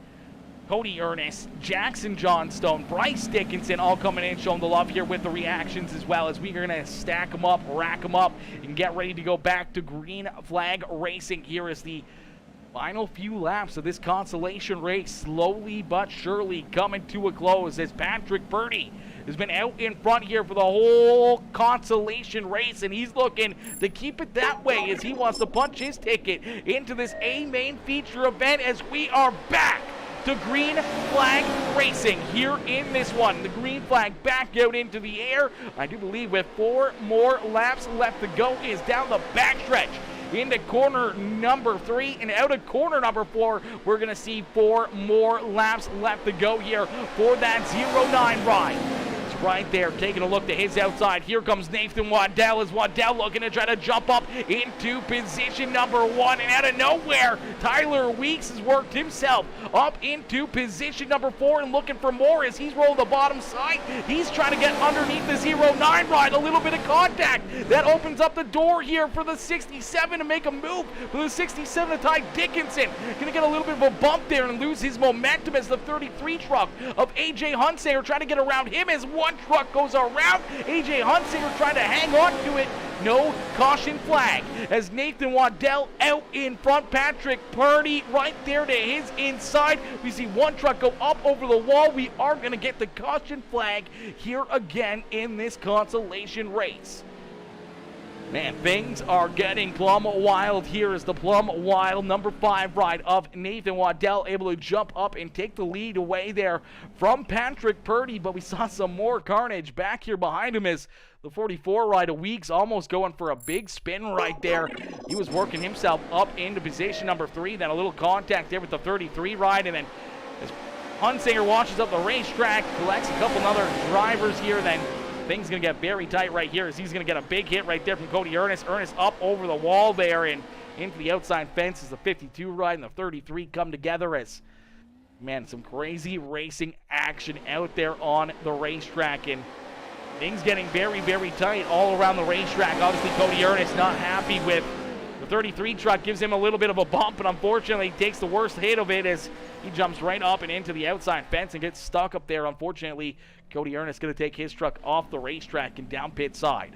Cody Ernest, Jackson Johnstone, Bryce Dickinson all coming in showing the love here with the reactions as well as we're going to stack them up, rack them up, and get ready to go back to green flag racing here as the final few laps of this consolation race slowly but surely coming to a close as Patrick Purdy has been out in front here for the whole consolation race, and he's looking to keep it that way as he wants to punch his ticket into this A main feature event as we are back to green flag racing here in this one. The green flag back out into the air. I do believe with 4 more laps left to go is down the backstretch into corner number 3 and out of corner number 4. We're going to see 4 more laps left to go here for that 09 ride. Right there, taking a look to his outside. Here comes Nathan Waddell as Waddell looking to try to jump up into position number 1. And out of nowhere, Tyler Weeks has worked himself up into position number 4 and looking for more as he's rolled the bottom side. He's trying to get underneath the 09 ride. A little bit of contact. That opens up the door here for the 67 to make a move for the 67 to Ty Dickinson. Going to get a little bit of a bump there and lose his momentum as the 33 truck of AJ Hunsinger trying to get around him as one truck goes around. AJ Hunsinger trying to hang on to it. No caution flag as Nathan Waddell out in front. Patrick Purdy right there to his inside. We see one truck go up over the wall. We are going to get the caution flag here again in this consolation race. Man, things are getting plumb wild here as the plumb wild number 5 ride of Nathan Waddell able to jump up and take the lead away there from Patrick Purdy, but we saw some more carnage back here behind him as the 44 ride of Weeks almost going for a big spin right there. He was working himself up into position number 3, then a little contact there with the 33 ride, and then as Hunsinger washes up the racetrack, collects a couple other drivers here, then things going to get very tight right here as he's going to get a big hit right there from Cody Ernest. Ernest up over the wall there and into the outside fence as the 52 ride and the 33 come together as, man, some crazy racing action out there on the racetrack. And things getting very, very tight all around the racetrack. Obviously, Cody Ernest not happy with the 33 truck, gives him a little bit of a bump, but unfortunately he takes the worst hit of it as he jumps right up and into the outside fence and gets stuck up there. Unfortunately, Cody Ernest going to take his truck off the racetrack and down pit side.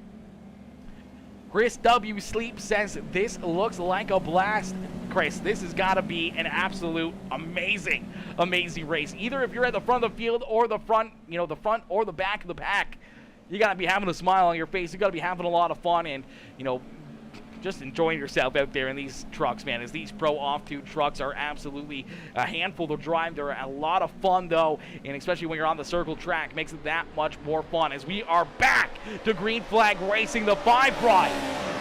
Chris W. Sleep says, this looks like a blast. Chris, this has got to be an absolute amazing race. Either if you're at the front of the field or the front, the front or the back of the pack, you got to be having a smile on your face. You got to be having a lot of fun and, just enjoying yourself out there in these trucks, man, as these Pro-2 trucks are absolutely a handful to drive. They're a lot of fun, though, and especially when you're on the circle track, makes it that much more fun as we are back to green flag racing. The 5 ride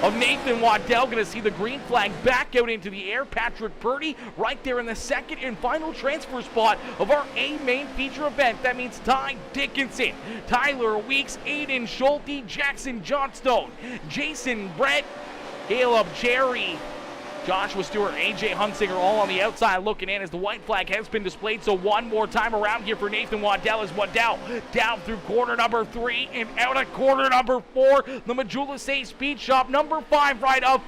of Nathan Waddell going to see the green flag back out into the air. Patrick Purdy right there in the second and final transfer spot of our A main feature event. That means Ty Dickinson, Tyler Weeks, Aiden Schulte, Jackson Johnstone, Jason Brett, Caleb Cherry, Joshua Stewart, AJ Hunsinger all on the outside looking in as the white flag has been displayed. So one more time around here for Nathan Waddell as Waddell down through corner number 3 and out at corner number 4. The Majula Say Speed Shop number 5 ride of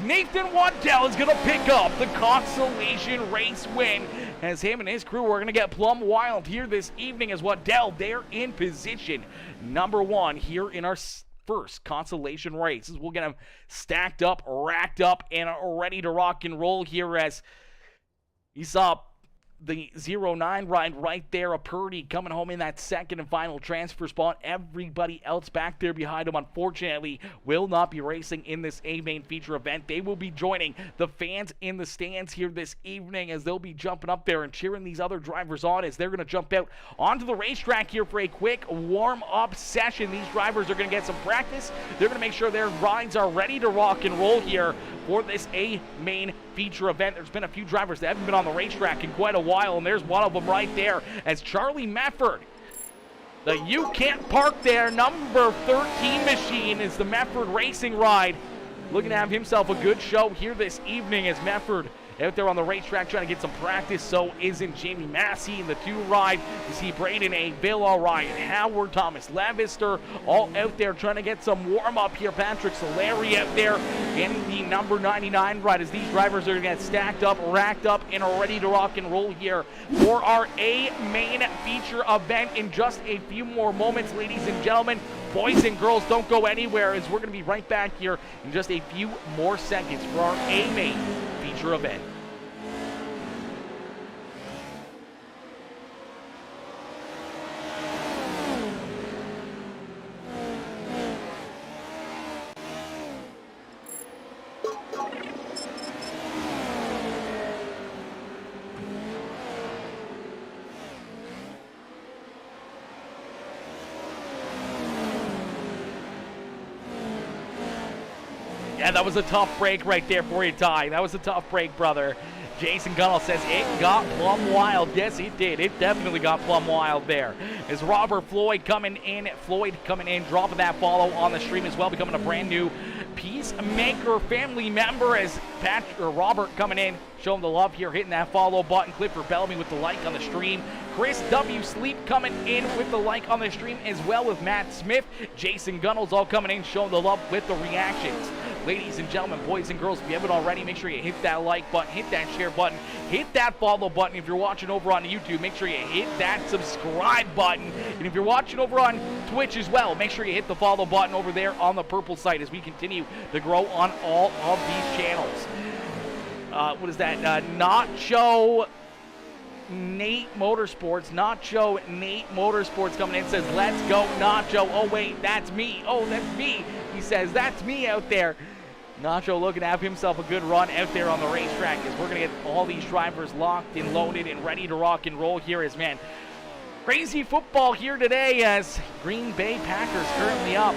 Nathan Waddell is going to pick up the consolation race win as him and his crew are going to get plumb wild here this evening as Waddell there in position number 1 here in our first consolation race. We'll get them stacked up, racked up, and ready to rock and roll here as you saw the 09 ride right there, a Purdy coming home in that second and final transfer spot. Everybody else back there behind him, unfortunately, will not be racing in this A-Main feature event. They will be joining the fans in the stands here this evening as they'll be jumping up there and cheering these other drivers on as they're going to jump out onto the racetrack here for a quick warm-up session. These drivers are going to get some practice. They're going to make sure their rides are ready to rock and roll here for this A-Main feature event. There's been a few drivers that haven't been on the racetrack in quite a while, and there's one of them right there as Charlie Mefford, the You Can't Park There number 13 machine, is the Mefford racing ride, looking to have himself a good show here this evening as Mefford out there on the racetrack trying to get some practice. So isn't Jamie Massey in the 2 ride. You see Braden A. Bill Ryan, Howard Thomas, Levister all out there trying to get some warm up here. Patrick Solari out there in the number 99 ride as these drivers are going to get stacked up, racked up, and are ready to rock and roll here for our A main feature event in just a few more moments, ladies and gentlemen. Boys and girls, don't go anywhere as we're going to be right back here in just a few more seconds for our A main feature event. Yeah, that was a tough break right there for you, Ty. That was a tough break, brother. Jason Gunnell says it got plumb wild. Yes, it did. It definitely got plumb wild there. As Robert Floyd coming in, dropping that follow on the stream as well, becoming a brand new PeaceMaker family member as Robert coming in, showing the love here, hitting that follow button. Clifford Bellamy with the like on the stream. Chris W. Sleep coming in with the like on the stream as well with Matt Smith. Jason Gunnell's all coming in, showing the love with the reactions. Ladies and gentlemen, boys and girls, if you haven't already, make sure you hit that like button, hit that share button, hit that follow button. If you're watching over on YouTube, make sure you hit that subscribe button. And if you're watching over on Twitch as well, make sure you hit the follow button over there on the purple site as we continue to grow on all of these channels. What is that? Nacho Nate Motorsports coming in, says, let's go, Nacho. Oh, wait, that's me. Oh, that's me. He says, that's me out there. Nacho looking to have himself a good run out there on the racetrack as we're going to get all these drivers locked and loaded and ready to rock and roll here as, man, crazy football here today as Green Bay Packers currently up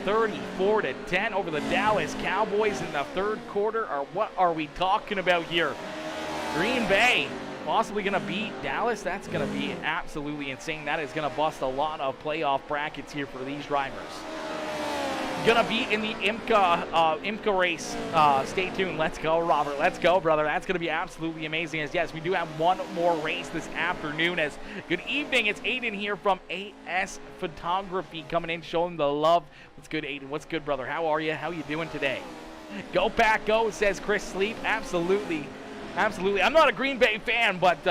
34-10 over the Dallas Cowboys in the third quarter. Or what are we talking about here? Green Bay possibly going to beat Dallas. That's going to be absolutely insane. That is going to bust a lot of playoff brackets here for these drivers. Going to be in the IMCA race. Stay tuned. Let's go, Robert. Let's go, brother. That's going to be absolutely amazing. As yes, we do have one more race this afternoon. As good evening. It's Aiden here from AS Photography coming in, showing the love. What's good, Aiden? What's good, brother? How are you? How you doing today? Go Pack, go, says Chris Sleep. Absolutely. Absolutely. I'm not a Green Bay fan, but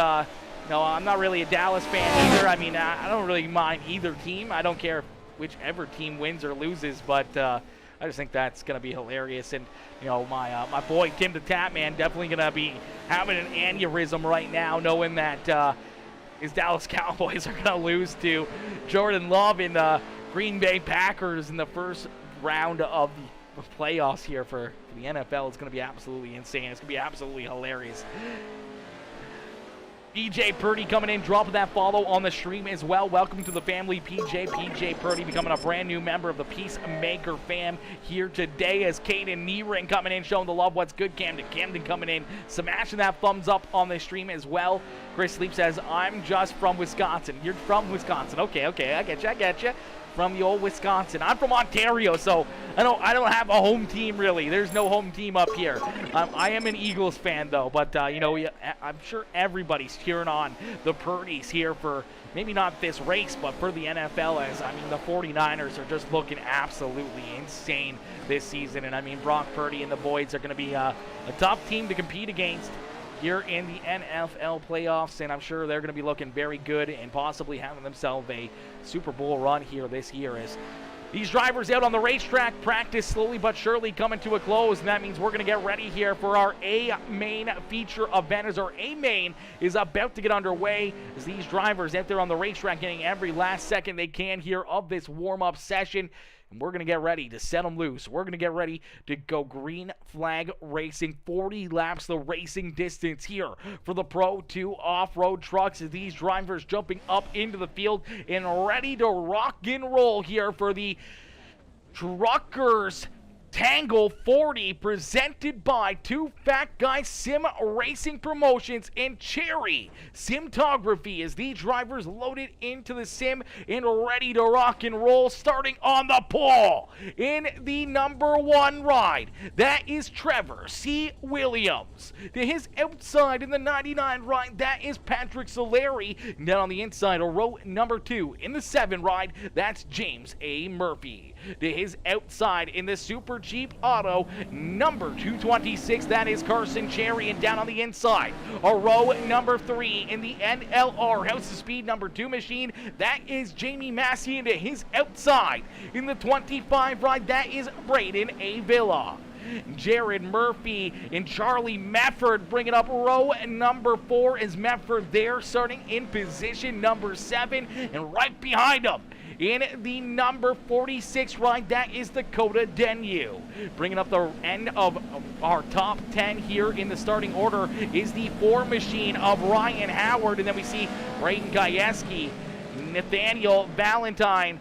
no, I'm not really a Dallas fan either. I mean, I don't really mind either team. I don't care whichever team wins or loses, but I just think that's going to be hilarious. And, you know, my boy Tim the Tap Man definitely going to be having an aneurysm right now, knowing that his Dallas Cowboys are going to lose to Jordan Love in the Green Bay Packers in the first round of the playoffs here for the NFL. It's going to be absolutely insane. It's going to be absolutely hilarious. PJ Purdy coming in, dropping that follow on the stream as well. Welcome to the family, PJ Purdy becoming a brand new member of the PeaceMaker fam here today. As Caden Neering coming in, showing the love. What's good, Camden coming in, smashing that thumbs up on the stream as well. Chris Sleep says, I'm just from Wisconsin. You're from Wisconsin. Okay, I get you. From the old Wisconsin. I'm from Ontario, so I don't have a home team really. There's no home team up here. I am an Eagles fan though, but you know, I'm sure everybody's cheering on the Purdy's here for maybe not this race, but for the NFL. As I mean, the 49ers are just looking absolutely insane this season, and I mean, Brock Purdy and the boys are going to be a tough team to compete against here in the NFL playoffs, and I'm sure they're going to be looking very good and possibly having themselves a Super Bowl run here this year. As these drivers out on the racetrack, practice slowly but surely coming to a close, and that means we're going to get ready here for our A-Main feature event, as our A-Main is about to get underway, as these drivers out there on the racetrack getting every last second they can here of this warm-up session. And we're going to get ready to set them loose. We're going to get ready to go green flag racing. 40 laps the racing distance here for the Pro-2 off-road trucks, as these drivers jumping up into the field and ready to rock and roll here for the Truckers Tangle 40, presented by Two Fat Guys Sim Racing Promotions and Cherry Simtography, as these drivers loaded into the sim and ready to rock and roll. Starting on the pole in the number 1 ride, that is Trevor C. Williams. To his outside in the 99 ride, that is Patrick Solari. And then on the inside, a row number 2 in the 7 ride, that's James A. Murphy. To his outside in the Super Jeep Auto, number 226, that is Carson Cherry. And down on the inside, a row number 3 in the NLR House of Speed number 2 machine, that is Jamie Massey. And to his outside in the 25 ride, that is Braden Avila. Jared Murphy and Charlie Medford bringing up row number 4, is Medford there starting in position number 7, and right behind him in the number 46 ride, that is Dakota Denyu. Bringing up the end of our top 10 here in the starting order is the 4 machine of Ryan Howard, and then we see Braden Gajewski, Nathaniel Valentine,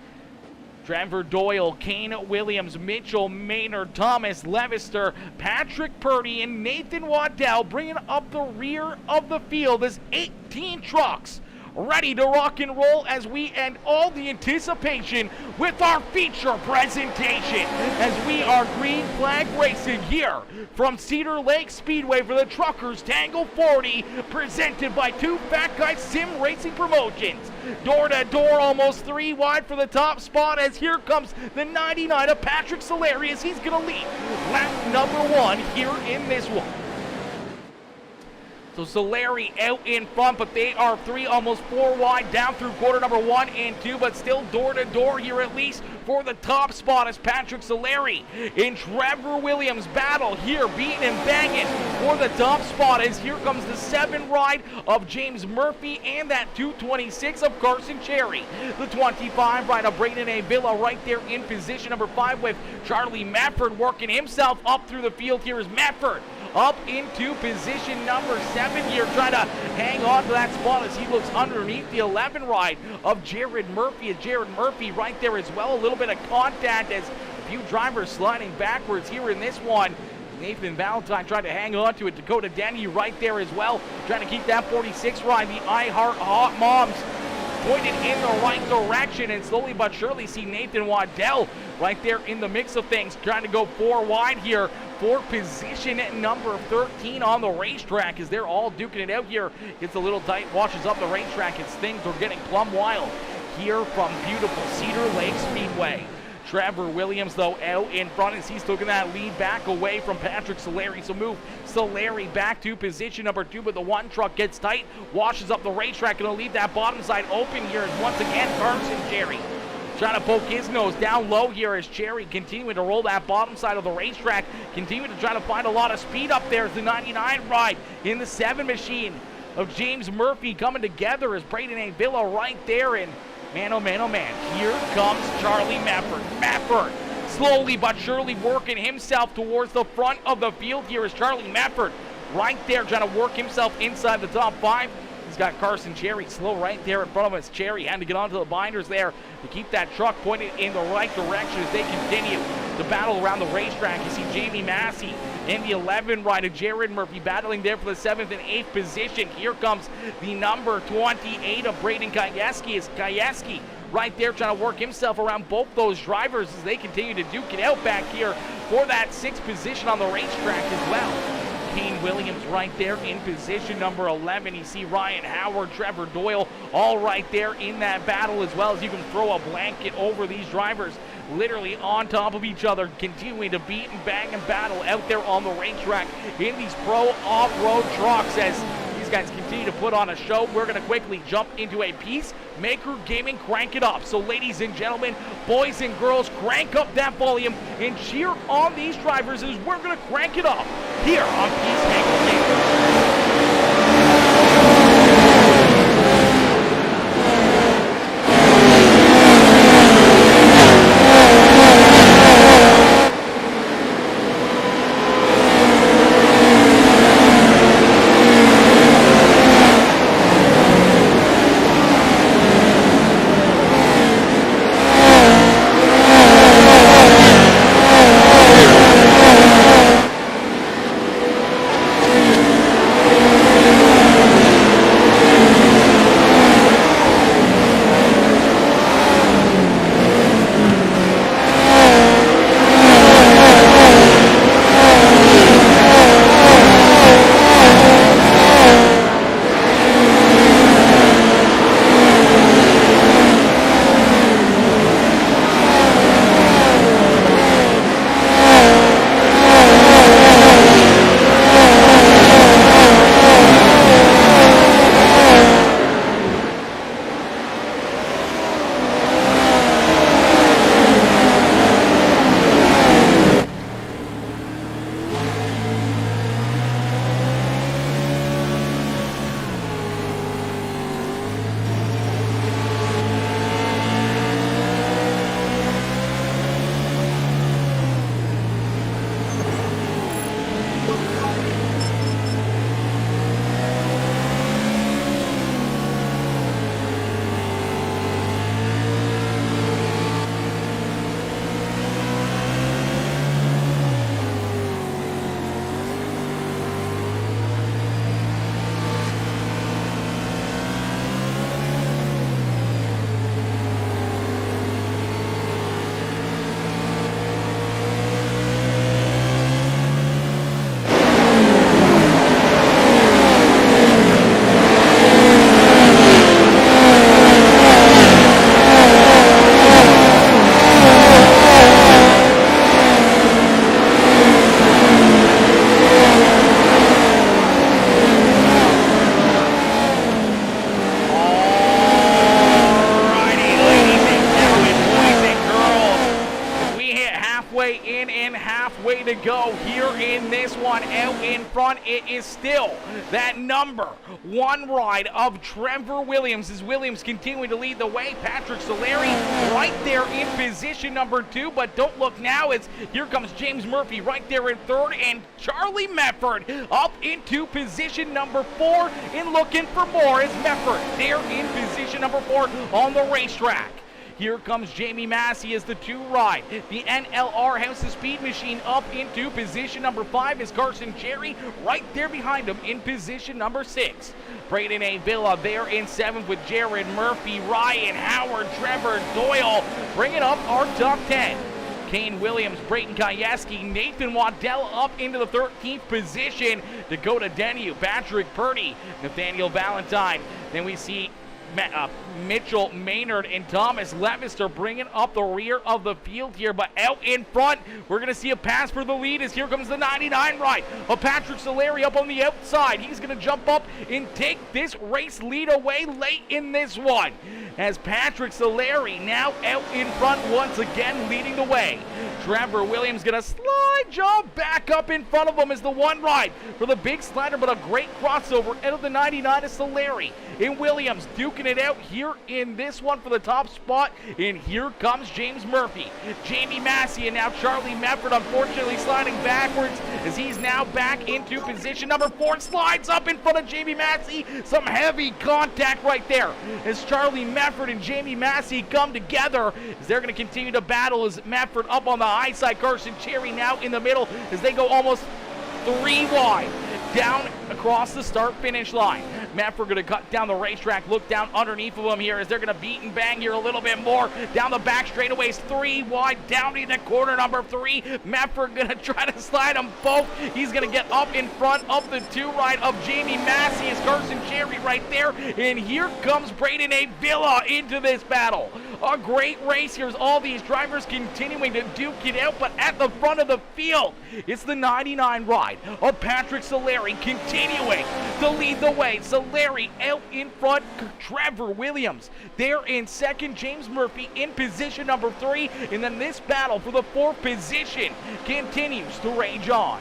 Trevor Doyle, Kane Williams, Mitchell Maynard, Thomas Levister, Patrick Purdy, and Nathan Waddell bringing up the rear of the field as 18 trucks ready to rock and roll, as we end all the anticipation with our feature presentation, as we are green flag racing here from Cedar Lake Speedway for the Truckers Tangle 40, presented by Two Fat Guys Sim Racing Promotions. Door to door, almost 3 wide for the top spot, as here comes the 99 of Patrick Solari, as he's going to lead lap number 1 here in this one. So Solari out in front, but they are 3, almost 4 wide down through quarter number 1 and 2, but still door to door here at least for the top spot as Patrick Solari and Trevor Williams battle here, beating and banging for the top spot, as here comes the 7 ride of James Murphy and that 226 of Carson Cherry. The 25 ride of Braden Avila right there in position number 5, with Charlie Medford working himself up through the field. Here is Medford up into position number 7 here, trying to hang on to that spot as he looks underneath the 11 ride of Jared Murphy. Jared Murphy right there as well. A little bit of contact as a few drivers sliding backwards here in this one. Nathan Valentine tried to hang on to it. Dakota Denny right there as well, trying to keep that 46 ride. The iHeart Hot Moms pointed in the right direction, and slowly but surely see Nathan Waddell right there in the mix of things, trying to go 4 wide here for position at number 13 on the racetrack, as they're all duking it out here. Gets a little tight, washes up the racetrack, as things are getting plumb wild here from beautiful Cedar Lake Speedway. Trevor Williams, though, out in front as he's taking that lead back away from Patrick Solari. So move Solari back to position number 2, but the one truck gets tight, washes up the racetrack, and will leave that bottom side open here. And once again, Carson Cherry trying to poke his nose down low here as Cherry continuing to roll that bottom side of the racetrack, continuing to try to find a lot of speed up there as the 99 ride in the 7 machine of James Murphy coming together as Braden A. Villa right there. And man, oh man, oh man, here comes Charlie Mefford. Mefford slowly but surely working himself towards the front of the field here as Charlie Mefford right there trying to work himself inside the top 5. He's got Carson Cherry slow right there in front of us. Cherry had to get onto the binders there to keep that truck pointed in the right direction as they continue to battle around the racetrack. You see Jamie Massey in the 11 ride of Jared Murphy battling there for the 7th and 8th position. Here comes the number 28 of Braden Kayeski as Kayeski right there trying to work himself around both those drivers as they continue to duke it out back here for that 6th position on the racetrack as well. Kane Williams right there in position number 11. You see Ryan Howard, Trevor Doyle all right there in that battle, as well as you can throw a blanket over these drivers literally on top of each other, continuing to beat and bang and battle out there on the racetrack in these pro off-road trucks as these guys continue to put on a show. We're going to quickly jump into a PeaceMaker Gaming Crank It Up. So ladies and gentlemen, boys and girls, crank up that volume and cheer on these drivers as we're going to crank it up here on PeaceMaker Gaming. To go here in this one. Out in front, it is still that number 1 ride of Trevor Williams, as Williams continuing to lead the way. Patrick Solari right there in position number 2, but don't look now as here comes James Murphy right there in 3rd, and Charlie Mefford up into position number 4 and looking for more as Mefford there in position number 4 on the racetrack. Here comes Jamie Massey as the 2 ride. The NLR House of Speed machine up into position number 5 is Carson Cherry right there behind him in position number 6. Braden A. Villa there in 7th with Jared Murphy, Ryan Howard, Trevor Doyle bringing up our top 10. Kane Williams, Brayton Kayeski, Nathan Waddell up into the 13th position. Dakota Denu, Patrick Purdy, Nathaniel Valentine. Then we see Mitchell Maynard and Thomas Levister bringing up the rear of the field here, but out in front, we're going to see a pass for the lead as here comes the 99 ride of Patrick Solari up on the outside. He's going to jump up and take this race lead away late in this one, as Patrick Solari now out in front once again leading the way. Trevor Williams going to slide jump back up in front of him as the 1 ride for the big slider, but a great crossover out of the 99 is Solari. And Williams duking it out here in this one for the top spot, and here comes James Murphy. Jamie Massey and now Charlie Mefford unfortunately sliding backwards as he's now back into position number 4, slides up in front of Jamie Massey. Some heavy contact right there as Charlie Mefford and Jamie Massey come together as they're going to continue to battle as Mefford up on the high side, Carson Cherry now in the middle as they go almost 3 wide down across the start-finish line. Mefford going to cut down the racetrack, look down underneath of them here as they're going to beat and bang here a little bit more. Down the back straightaways, 3 wide, down into corner number 3. Mefford going to try to slide them both. He's going to get up in front of the 2 ride of Jamie Massey as Carson Cherry right there. And here comes Braden A. Villa into this battle. A great race here as all these drivers continuing to duke it out, but at the front of the field, it's the 99 ride of Patrick Solari continuing to lead the way. Solari out in front, Trevor Williams there in 2nd, James Murphy in position number 3, and then this battle for the 4th position continues to rage on.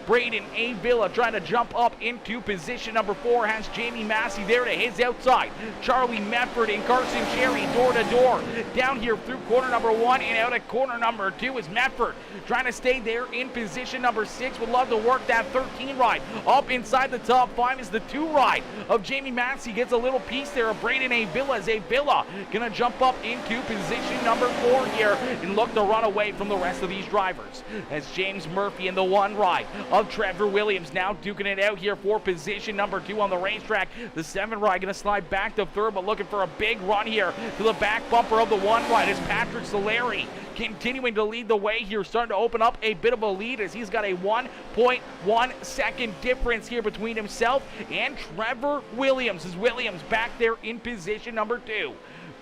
Braden A. Villa trying to jump up into position number 4 has Jamie Massey there to his outside. Charlie Mefford and Carson Cherry door to door. Down here through corner number 1 and out at corner number 2 is Mefford trying to stay there in position number 6. Would love to work that 13 ride. Up inside the top 5 is the 2 ride of Jamie Massey. Gets a little piece there of Braden A. Villa as A. Villa gonna jump up into position number 4 here and look to run away from the rest of these drivers. As James Murphy in the 1 ride of Trevor Williams now duking it out here for position number 2 on the racetrack. The 7 ride going to slide back to 3rd, but looking for a big run here to the back bumper of the 1 ride is Patrick Solari continuing to lead the way here, starting to open up a bit of a lead as he's got a 1.1 second difference here between himself and Trevor Williams, as Williams back there in position number 2.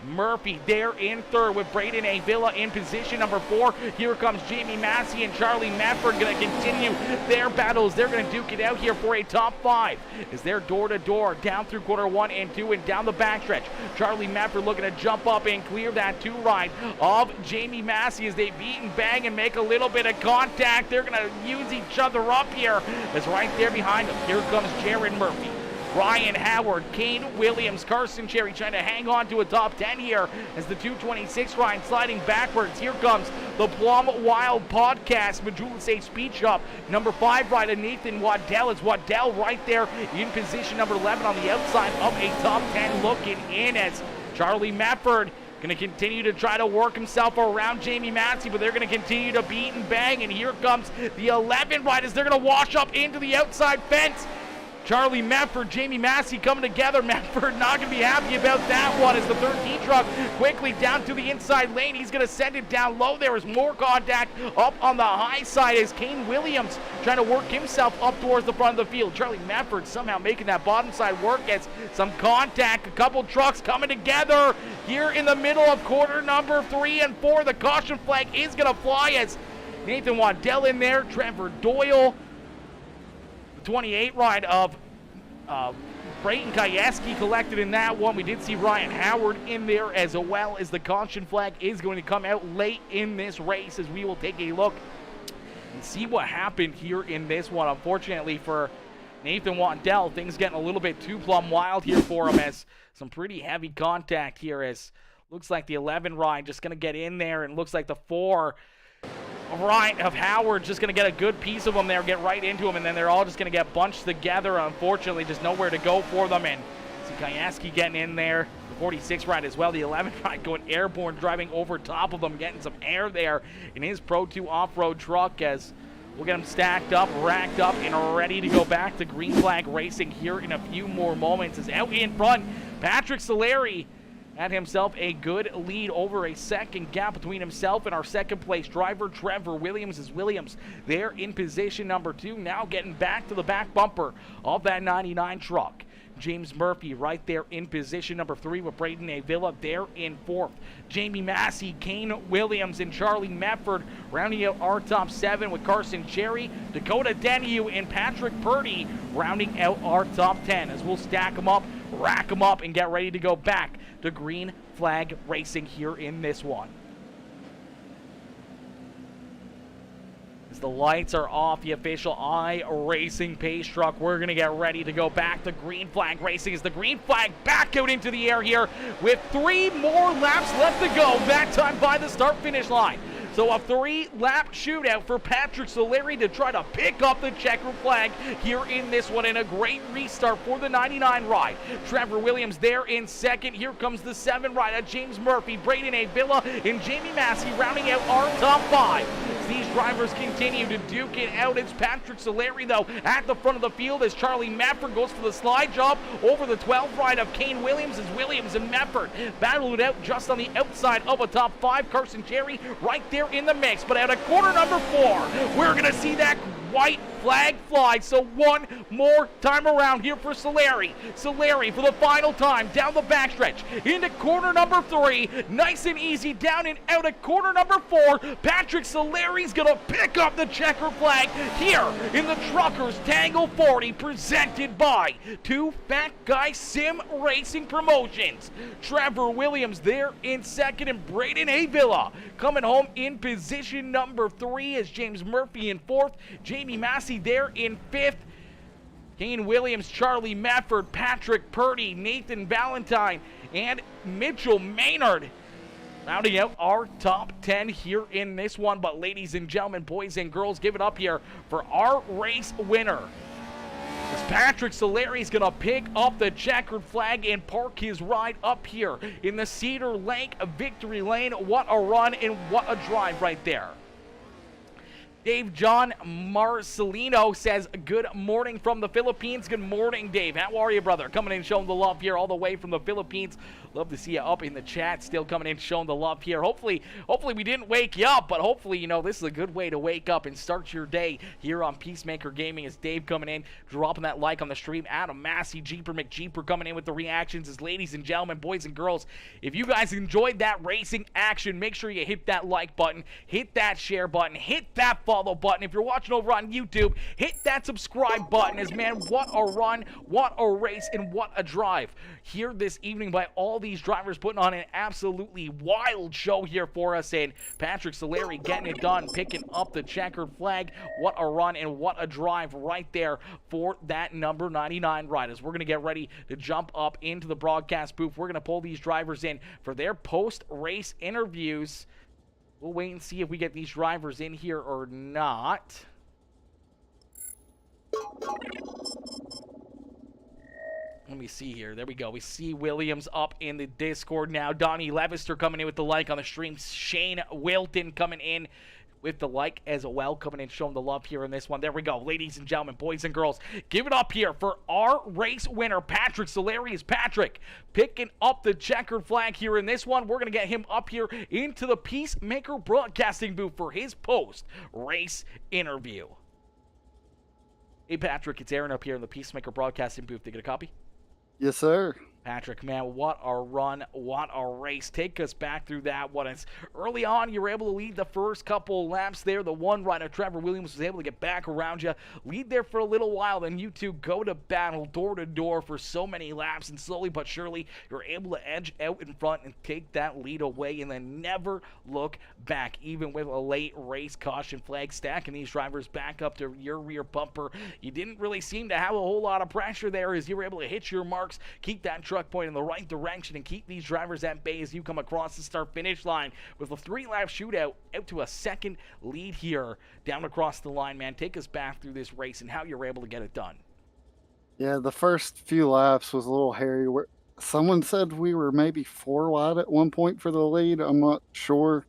Murphy there in 3rd with Braden A. Villa in position number 4. Here comes Jamie Massey and Charlie Mefford going to continue their battles. They're going to duke it out here for a top 5 as they're door to door down through corner 1 and 2 and down the backstretch. Charlie Mefford looking to jump up and clear that 2 ride of Jamie Massey as they beat and bang and make a little bit of contact. They're going to use each other up here as right there behind them. Here comes Jared Murphy, Ryan Howard, Kane Williams, Carson Cherry trying to hang on to a top 10 here as the 226 ride sliding backwards. Here comes the Plum Wild Podcast, Majula Safe Speed Shop, number 5 ride of Nathan Waddell. It's Waddell right there in position number 11 on the outside of a top 10 looking in as Charlie Mefford going to continue to try to work himself around Jamie Massey, but they're going to continue to beat and bang, and here comes the 11 ride as they're going to wash up into the outside fence. Charlie Mefford, Jamie Massey coming together. Mefford not going to be happy about that one as the 13 truck quickly down to the inside lane. He's going to send it down low. There is more contact up on the high side as Kane Williams trying to work himself up towards the front of the field. Charlie Mefford somehow making that bottom side work. Gets some contact. A couple trucks coming together here in the middle of corner number 3 and 4. The caution flag is going to fly as Nathan Waddell in there. Trevor Doyle. 28 ride of Brayton Kayeski collected in that one. We did see Ryan Howard in there as well, as the caution flag is going to come out late in this race as we will take a look and see what happened here in this one. Unfortunately for Nathan Waddell, things getting a little bit too plumb wild here for him as some pretty heavy contact here as looks like the 11 ride just going to get in there, and looks like the 4 right of Howard just going to get a good piece of them there, get right into him, and then they're all just going to get bunched together. Unfortunately, just nowhere to go for them, and Kayaski getting in there. The 46 ride as well. The 11 ride going airborne, driving over top of him, getting some air there in his Pro-2 off-road truck as we'll get him stacked up, racked up, and ready to go back to green flag racing here in a few more moments. As out in front, Patrick Solari had himself a good lead over a second gap between himself and our second place driver, Trevor Williams. As Williams there in position number 2, now getting back to the back bumper of that 99 truck. James Murphy right there in position number 3 with Braden Avila there in 4th. Jamie Massey, Kane Williams, and Charlie Medford rounding out our top 7 with Carson Cherry, Dakota Dennew, and Patrick Purdy rounding out our top 10 as we'll stack them up, rack them up, and get ready to go back to green flag racing here in this one. As the lights are off, the official iRacing pace truck, we're going to get ready to go back to green flag racing as the green flag back out into the air here with 3 more laps left to go, that time by the start-finish line. So a 3-lap shootout for Patrick Solari to try to pick up the checkered flag here in this one, and a great restart for the 99 ride. Trevor Williams there in second. Here comes the 7 ride, James Murphy, Braden Avila, and Jamie Massey rounding out our top 5. These drivers continue to duke it out. It's Patrick Solari, though, at the front of the field as Charlie Medford goes for the slide job over the 12th ride of Kane Williams as Williams and Medford battle it out just on the outside of a top 5. Carson Cherry right there in the mix, but at a corner number 4, we're going to see that white flag fly. So one more time around here for Solari. Solari for the final time down the backstretch into corner number 3. Nice and easy down and out at corner number 4. Patrick Solari's going to pick up the checker flag here in the Truckers Tangle 40 presented by Two Fat Guy Sim Racing Promotions. Trevor Williams there in second and Braden Avila coming home in position number 3 as James Murphy in 4th. Jamie Massey there in 5th. Kane Williams, Charlie Medford, Patrick Purdy, Nathan Valentine, and Mitchell Maynard rounding out our top 10 here in this one. But ladies and gentlemen, boys and girls, give it up here for our race winner. As Patrick Solari is going to pick up the checkered flag and park his ride up here in the Cedar Lake victory lane. What a run and what a drive right there. Dave John Marcelino says, good morning from the Philippines. Good morning, Dave. How are you, brother? Coming in showing the love here all the way from the Philippines. Love to see you up in the chat, still coming in showing the love here. Hopefully we didn't wake you up, but hopefully, you know, this is a good way to wake up and start your day here on PeaceMaker Gaming. As Dave coming in, dropping that like on the stream. Adam Massey, Jeeper McJeeper coming in with the reactions. As ladies and gentlemen, boys and girls, if you guys enjoyed that racing action, make sure you hit that like button, hit that share button, hit that follow button. If you're watching over on YouTube, hit that subscribe button. As man, what a run, what a race, and what a drive here this evening by all these drivers putting on an absolutely wild show here for us. And Patrick Solari getting it done, picking up the checkered flag. What a run and what a drive right there for that number 99 riders. We're going to get ready to jump up into the broadcast booth. We're going to pull these drivers in for their post-race interviews. We'll wait and see if we get these drivers in here or not. Let me see here. There we go. We see Williams up in the Discord now. Donnie Levister coming in with the like on the stream. Shane Wilton coming in with the like as well, coming in showing the love here in this one. There we go. Ladies and gentlemen, boys and girls, give it up here for our race winner, Patrick Solari. Is Patrick picking up the checkered flag here in this one. We're going to get him up here into the PeaceMaker broadcasting booth for his post-race interview. Hey, Patrick, it's Aaron up here in the PeaceMaker broadcasting booth. Did you get a copy?
Yes, sir.
Patrick, man, what a run, what a race. Take us back through that one. It's early on, you were able to lead the first couple laps there. The one rider, Trevor Williams, was able to get back around you, lead there for a little while, then you two go to battle door to door for so many laps, and slowly but surely, you're able to edge out in front and take that lead away, and then never look back, even with a late race caution flag, stacking these drivers back up to your rear bumper. You didn't really seem to have a whole lot of pressure there as you were able to hit your marks, keep that truck point in the right direction, and keep these drivers at bay as you come across the start-finish line with a 3-lap shootout out to a second lead here down across the line. Man, take us back through this race and how you're able to get it done.
Yeah, the first few laps was a little hairy. Someone said we were maybe 4 wide at one point for the lead. I'm not sure.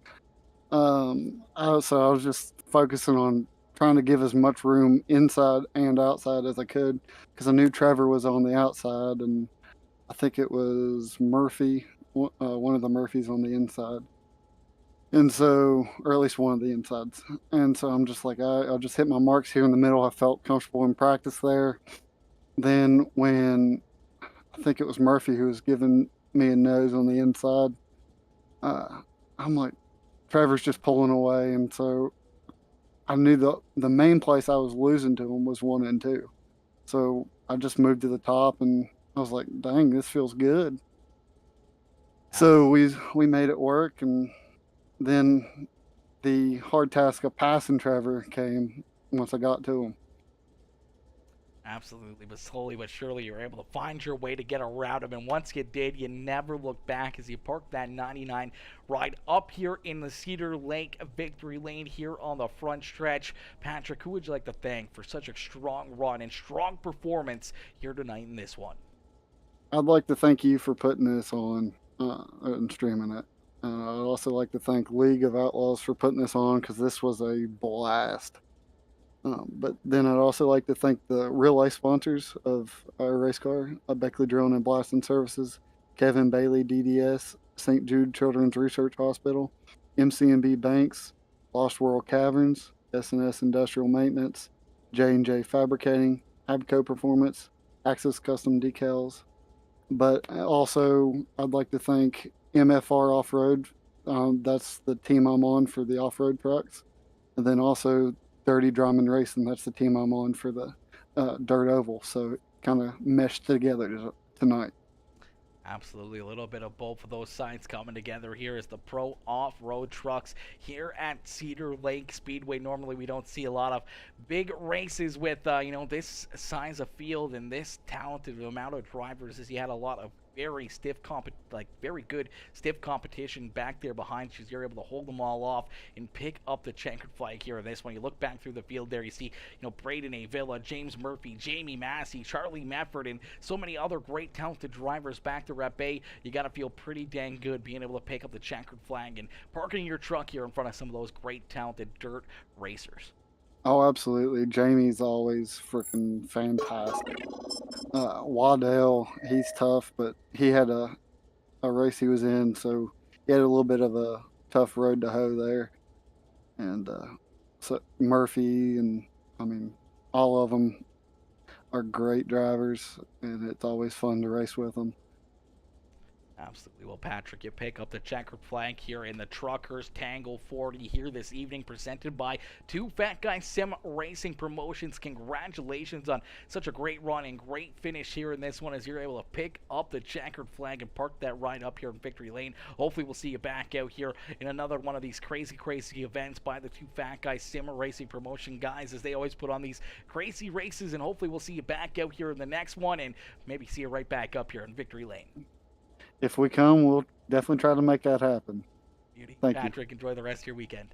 So I was just focusing on trying to give as much room inside and outside as I could because I knew Trevor was on the outside, and I think it was Murphy, one of the Murphys on the inside. And so, or at least one of the insides. And so I'm just like, I'll just hit my marks here in the middle. I felt comfortable in practice there. Then when I think it was Murphy who was giving me a nose on the inside, uh, I'm like, Trevor's just pulling away. And so I knew the main place I was losing to him was 1 and 2. So I just moved to the top, and I was like, dang, this feels good. So
Absolutely.
we made it work, and then the hard task of passing Trevor came once I got to him.
Absolutely, but slowly but surely you were able to find your way to get around him, and once you did, you never looked back as you parked that 99 right up here in the Cedar Lake victory lane here on the front stretch. Patrick, who would you like to thank for such a strong run and strong performance here tonight in this one?
I'd like to thank you for putting this on and streaming it. I'd also like to thank League of Outlaws for putting this on because this was a blast. But then I'd also like to thank the real life sponsors of our race car, Beckley Drilling and Blasting Services, Kevin Bailey DDS, St. Jude Children's Research Hospital, MCMB Banks, Lost World Caverns, S&S Industrial Maintenance, J&J Fabricating, Abco Performance, Access Custom Decals. But also, I'd like to thank MFR Off Road. That's the team I'm on for the off road trucks. And then also Dirty Drummond Racing. That's the team I'm on for the dirt oval. So it kind of meshed together tonight.
Absolutely, a little bit of both of those sides coming together here as the pro off-road trucks here at Cedar Lake Speedway. Normally, we don't see a lot of big races with this size of field and this talented amount of drivers. As you had a lot of very good stiff competition back there behind you. You're able to hold them all off and pick up the checkered flag here in this one. You look back through the field there, you see Braden Avila, James Murphy, Jamie Massey, Charlie Medford, and so many other great talented drivers back there at Bay. You got to feel pretty dang good being able to pick up the checkered flag and parking your truck here in front of some of those great talented dirt racers.
Oh, absolutely. Jamie's always freaking fantastic. Waddell, he's tough, but he had a race he was in, so he had a little bit of a tough road to hoe there. And so Murphy, and I mean, all of them are great drivers, and it's always fun to race with them.
Absolutely. Well, Patrick, you pick up the checkered flag here in the Truckers Tangle 40 here this evening, presented by Two Fat Guy Sim Racing Promotions. Congratulations on such a great run and great finish here in this one as you're able to pick up the checkered flag and park that right up here in Victory Lane. Hopefully, we'll see you back out here in another one of these crazy, crazy events by the Two Fat Guy Sim Racing Promotion guys, as they always put on these crazy races. And hopefully, we'll see you back out here in the next one and maybe see you right back up here in Victory Lane.
If we come, we'll definitely try to make that happen.
Beauty.
Thank you.
Patrick, enjoy the rest of your weekend.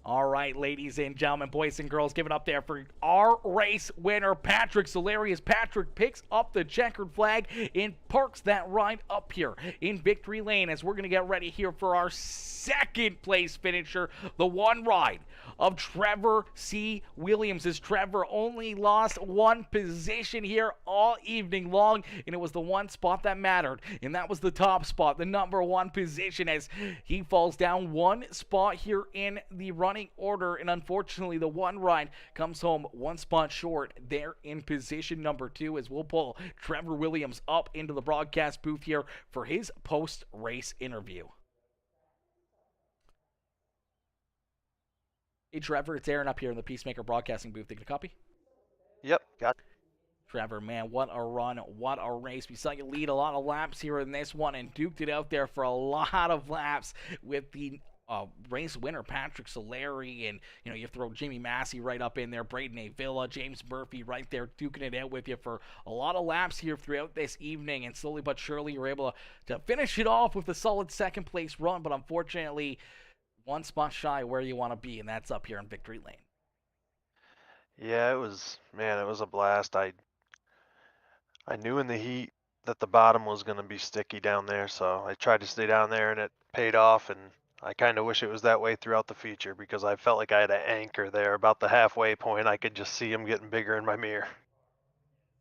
All right, ladies and gentlemen, boys and girls, give it up there for our race winner, Patrick Solari. Patrick picks up the checkered flag and parks that ride up here in Victory Lane as we're going to get ready here for our second place finisher, the one ride of Trevor C. Williams. As Trevor only lost one position here all evening long, and it was the one spot that mattered, and that was the top spot, the number one position, as he falls down one spot here in the running order, and unfortunately the one ride comes home one spot short there in position number two, as we'll pull Trevor Williams up into the broadcast booth here for his post-race interview. Hey Trevor, it's Aaron up here in the PeaceMaker broadcasting booth. Taking a copy?
Yep, got.
Trevor, man, what a run, what a race. We saw you lead a lot of laps here in this one and duked it out there for a lot of laps with the race winner, Patrick Solari, and, you throw Jimmy Massey right up in there, Braden Avila, James Murphy right there duking it out with you for a lot of laps here throughout this evening, and slowly but surely you're able to finish it off with a solid second place run, but unfortunately one spot shy where you want to be, and that's up here in Victory Lane.
Yeah, it was, man, it was a blast. I knew in the heat that the bottom was going to be sticky down there, so I tried to stay down there and it paid off. And I kind of wish it was that way throughout the feature because I felt like I had an anchor there about the halfway point. I could just see him getting bigger in my mirror.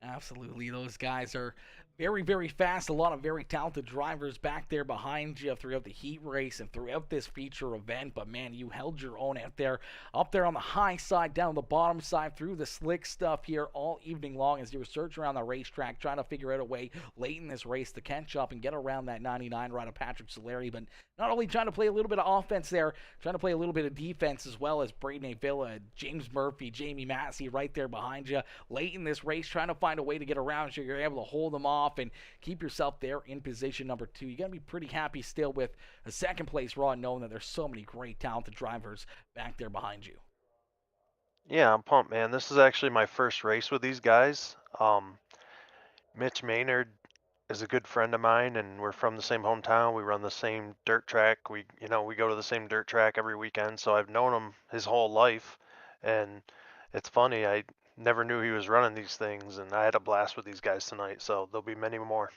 Absolutely. Those guys are very, very fast. A lot of very talented drivers back there behind you throughout the heat race and throughout this feature event. But man, you held your own out there, up there on the high side, down the bottom side, through the slick stuff here all evening long as you were searching around the racetrack, trying to figure out a way late in this race to catch up and get around that 99 ride of Patrick Solari. But not only trying to play a little bit of offense there, trying to play a little bit of defense as well as Braden Avila, James Murphy, Jamie Massey right there behind you late in this race, trying to find a way to get around so you're able to hold them off and keep yourself there in position number 2. You got to be pretty happy still with a second place run, knowing that there's so many great talented drivers back there behind you.
Yeah, I'm pumped, man. This is actually my first race with these guys. Mitch Maynard is a good friend of mine, and we're from the same hometown. We run the same dirt track. We go to the same dirt track every weekend. So I've known him his whole life, and it's funny. I never knew he was running these things, and I had a blast with these guys tonight. So there'll be many more.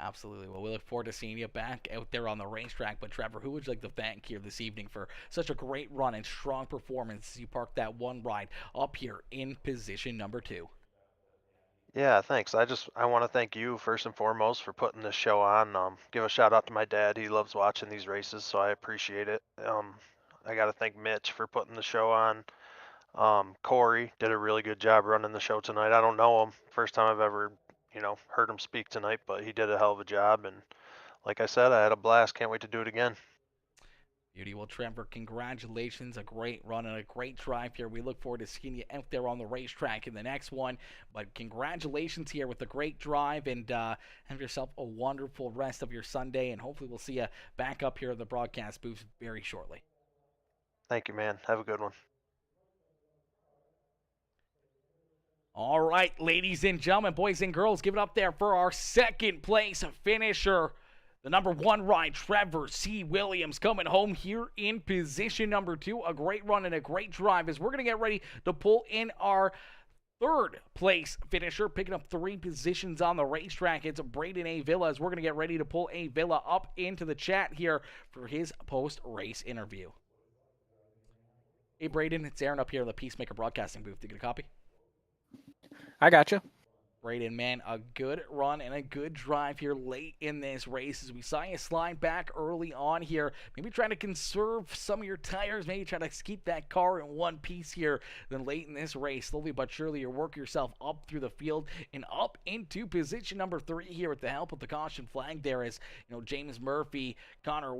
Absolutely. Well, we look forward to seeing you back out there on the racetrack. But Trevor, who would you like to thank here this evening for such a great run and strong performance as you parked that one ride up here in position number 2?
Yeah, thanks. I want to thank you first and foremost for putting this show on. Give a shout out to my dad. He loves watching these races, so I appreciate it. I got to thank Mitch for putting the show on. Corey did a really good job running the show tonight. I don't know him. First time I've ever, heard him speak tonight, but he did a hell of a job. And like I said, I had a blast. Can't wait to do it again.
Beauty. Well, Trevor, congratulations. A great run and a great drive here. We look forward to seeing you out there on the racetrack in the next one. But congratulations here with the great drive, and have yourself a wonderful rest of your Sunday. And hopefully we'll see you back up here in the broadcast booth very shortly.
Thank you, man. Have a good one.
All right, ladies and gentlemen, boys and girls, give it up there for our second place finisher. The number 1 ride, Trevor C. Williams, coming home here in position number 2. A great run and a great drive as we're going to get ready to pull in our third place finisher, picking up 3 positions on the racetrack. It's Braden Avila as we're going to get ready to pull Avila up into the chat here for his post-race interview. Hey, Braden, it's Aaron up here in the PeaceMaker broadcasting booth. Did you get a copy?
I got you.
Braden, man, a good run and a good drive here late in this race as we saw you slide back early on here. Maybe trying to conserve some of your tires, maybe try to keep that car in one piece here. Then late in this race, slowly but surely, you work yourself up through the field and up into position number 3 here with the help of the caution flag there as, James Murphy, Trevor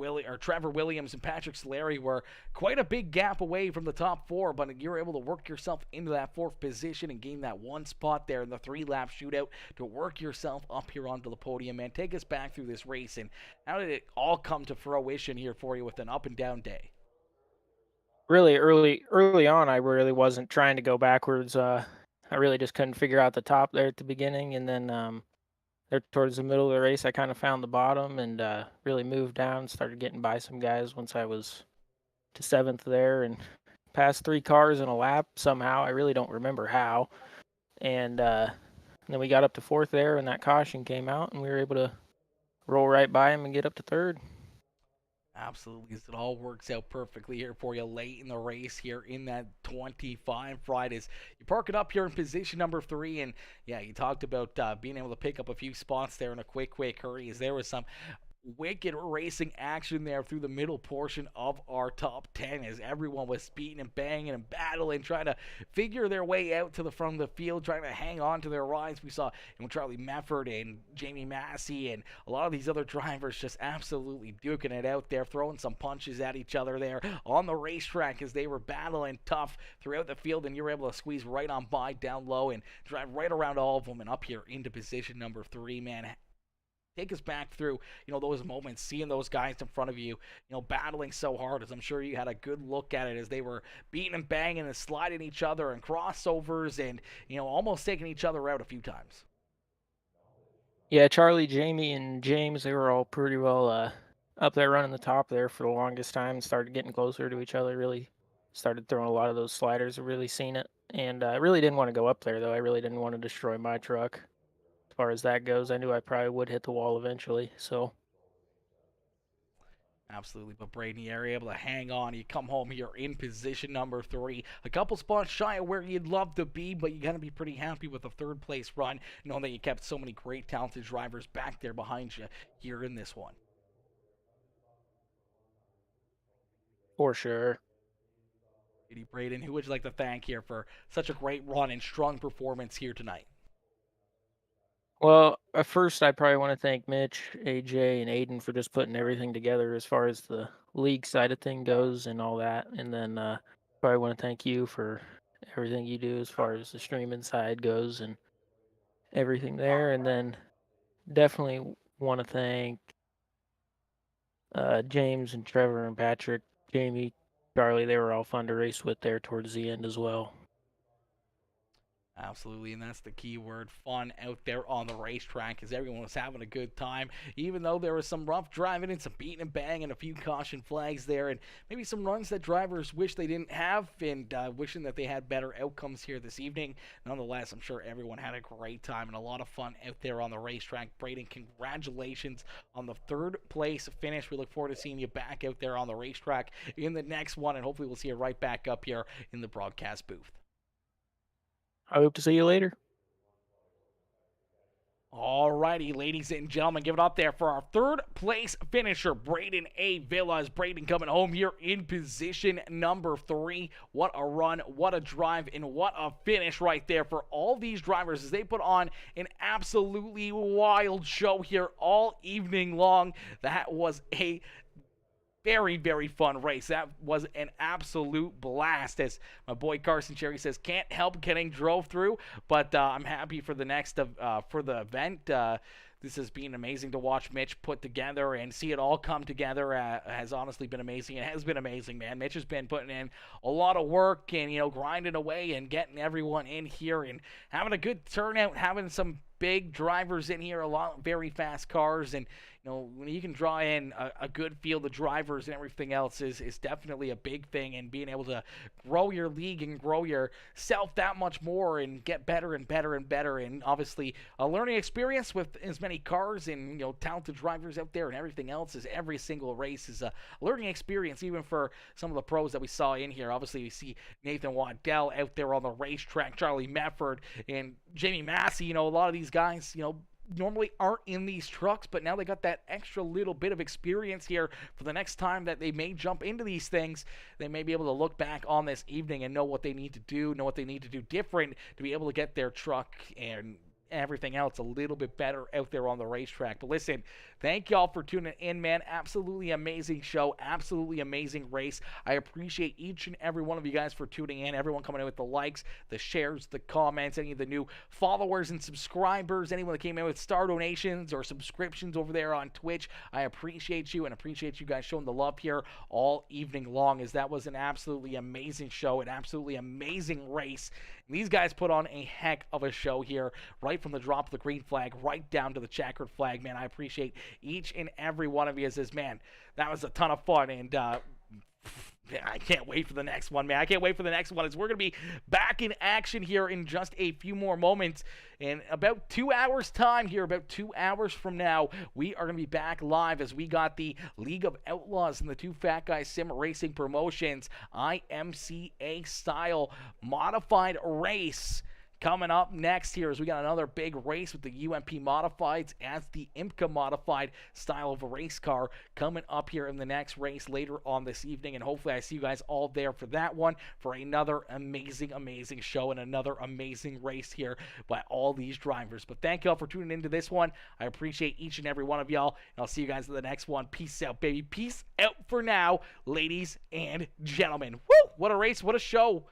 Williams, and Patrick Solari were quite a big gap away from the top 4, but you're able to work yourself into that 4th position and gain that 1 spot there in the 3-lap shootout to work yourself up here onto the podium, man. Take us back through this race, and how did it all come to fruition here for you with an up and down day?
Really early on, I really wasn't trying to go backwards. I really just couldn't figure out the top there at the beginning, and then there towards the middle of the race, I kind of found the bottom and really moved down, started getting by some guys once I was to 7th there, and passed 3 cars in a lap somehow. I really don't remember how, and then we got up to 4th there, and that caution came out, and we were able to roll right by him and get up to 3rd.
Absolutely. It all works out perfectly here for you late in the race here in that 25 Fridays. You park it up here in position number 3, and yeah, you talked about being able to pick up a few spots there in a quick hurry as there was some wicked racing action there through the middle portion of our top 10 as everyone was speeding and banging and battling, trying to figure their way out to the front of the field, trying to hang on to their rides. We saw Charlie Mefford and Jamie Massey and a lot of these other drivers just absolutely duking it out there, throwing some punches at each other there on the racetrack as they were battling tough throughout the field, and you were able to squeeze right on by down low and drive right around all of them and up here into position number 3, man. Take us back through, those moments, seeing those guys in front of you, battling so hard, as I'm sure you had a good look at it as they were beating and banging and sliding each other and crossovers and, almost taking each other out a few times.
Yeah, Charlie, Jamie, and James, they were all pretty well up there running the top there for the longest time and started getting closer to each other, really started throwing a lot of those sliders, really seen it. And I really didn't want to go up there, though. I really didn't want to destroy my truck. As far as that goes, I knew I probably would hit the wall eventually, so...
Absolutely, but Braden, you're able to hang on. You come home here in position number 3. A couple spots shy of where you'd love to be, but you got to be pretty happy with a third-place run, knowing that you kept so many great, talented drivers back there behind you here in this one.
For sure.
Braden, who would you like to thank here for such a great run and strong performance here tonight?
Well, first, I probably want to thank Mitch, AJ, and Aiden for just putting everything together as far as the league side of thing goes and all that. And then probably want to thank you for everything you do as far as the streaming side goes and everything there. And then definitely want to thank James and Trevor and Patrick, Jamie, Charlie. They were all fun to race with there towards the end as well.
Absolutely, and that's the key word, fun out there on the racetrack, because everyone was having a good time, even though there was some rough driving and some beating and banging, a few caution flags there, and maybe some runs that drivers wish they didn't have, and wishing that they had better outcomes here this evening. Nonetheless, I'm sure everyone had a great time and a lot of fun out there on the racetrack. Braden, congratulations on the 3rd place finish. We look forward to seeing you back out there on the racetrack in the next one, and hopefully we'll see you right back up here in the broadcast booth.
I hope to see you later.
Alrighty, ladies and gentlemen, give it up there for our 3rd place finisher, Braden A. Villas. Braden coming home here in position number 3. What a run, what a drive, and what a finish right there for all these drivers as they put on an absolutely wild show here all evening long. That was a very, very fun race. That was an absolute blast. As my boy Carson Cherry says, can't help getting drove through, but I'm happy for the next for the event. This has been amazing to watch Mitch put together and see it all come together. Has honestly been amazing. It has been amazing, man. Mitch has been putting in a lot of work and, grinding away and getting everyone in here and having a good turnout, having some big drivers in here, a lot of very fast cars, and when you can draw in a good field of drivers and everything else is definitely a big thing, and being able to grow your league and grow yourself that much more and get better and better and better, and obviously a learning experience with as many cars and talented drivers out there and everything else. Is every single race is a learning experience, even for some of the pros that we saw in here. Obviously we see Nathan Waddell out there on the racetrack, Charlie Mefford and Jamie Massey. A lot of these guys normally aren't in these trucks, but now they got that extra little bit of experience here for the next time that they may jump into these things. They may be able to look back on this evening and know what they need to do, know what they need to do different to be able to get their truck and everything else a little bit better out there on the racetrack. But listen, thank y'all for tuning in, man. Absolutely amazing show, absolutely amazing race. I appreciate each and every one of you guys for tuning in, everyone coming in with the likes, the shares, the comments, any of the new followers and subscribers, anyone that came in with star donations or subscriptions over there on Twitch. I appreciate you and appreciate you guys showing the love here all evening long, as that was an absolutely amazing show, an absolutely amazing race. These guys put on a heck of a show here, right from the drop of the green flag right down to the checkered flag, man. I appreciate each and every one of you. Says, man, that was a ton of fun, and I can't wait for the next one, man. I can't wait for the next one, as we're going to be back in action here in just a few more moments. In about 2 hours time here, about 2 hours from now, we are going to be back live as we got the League of Outlaws and the Two Fat Guys Sim Racing Promotions IMCA style modified race. Coming up next here is we got another big race with the UMP Modifieds as the IMCA Modified style of a race car coming up here in the next race later on this evening. And hopefully I see you guys all there for that one, for another amazing, amazing show and another amazing race here by all these drivers. But thank y'all for tuning into this one. I appreciate each and every one of y'all, and I'll see you guys in the next one. Peace out, baby. Peace out for now, ladies and gentlemen. Woo! What a race. What a show.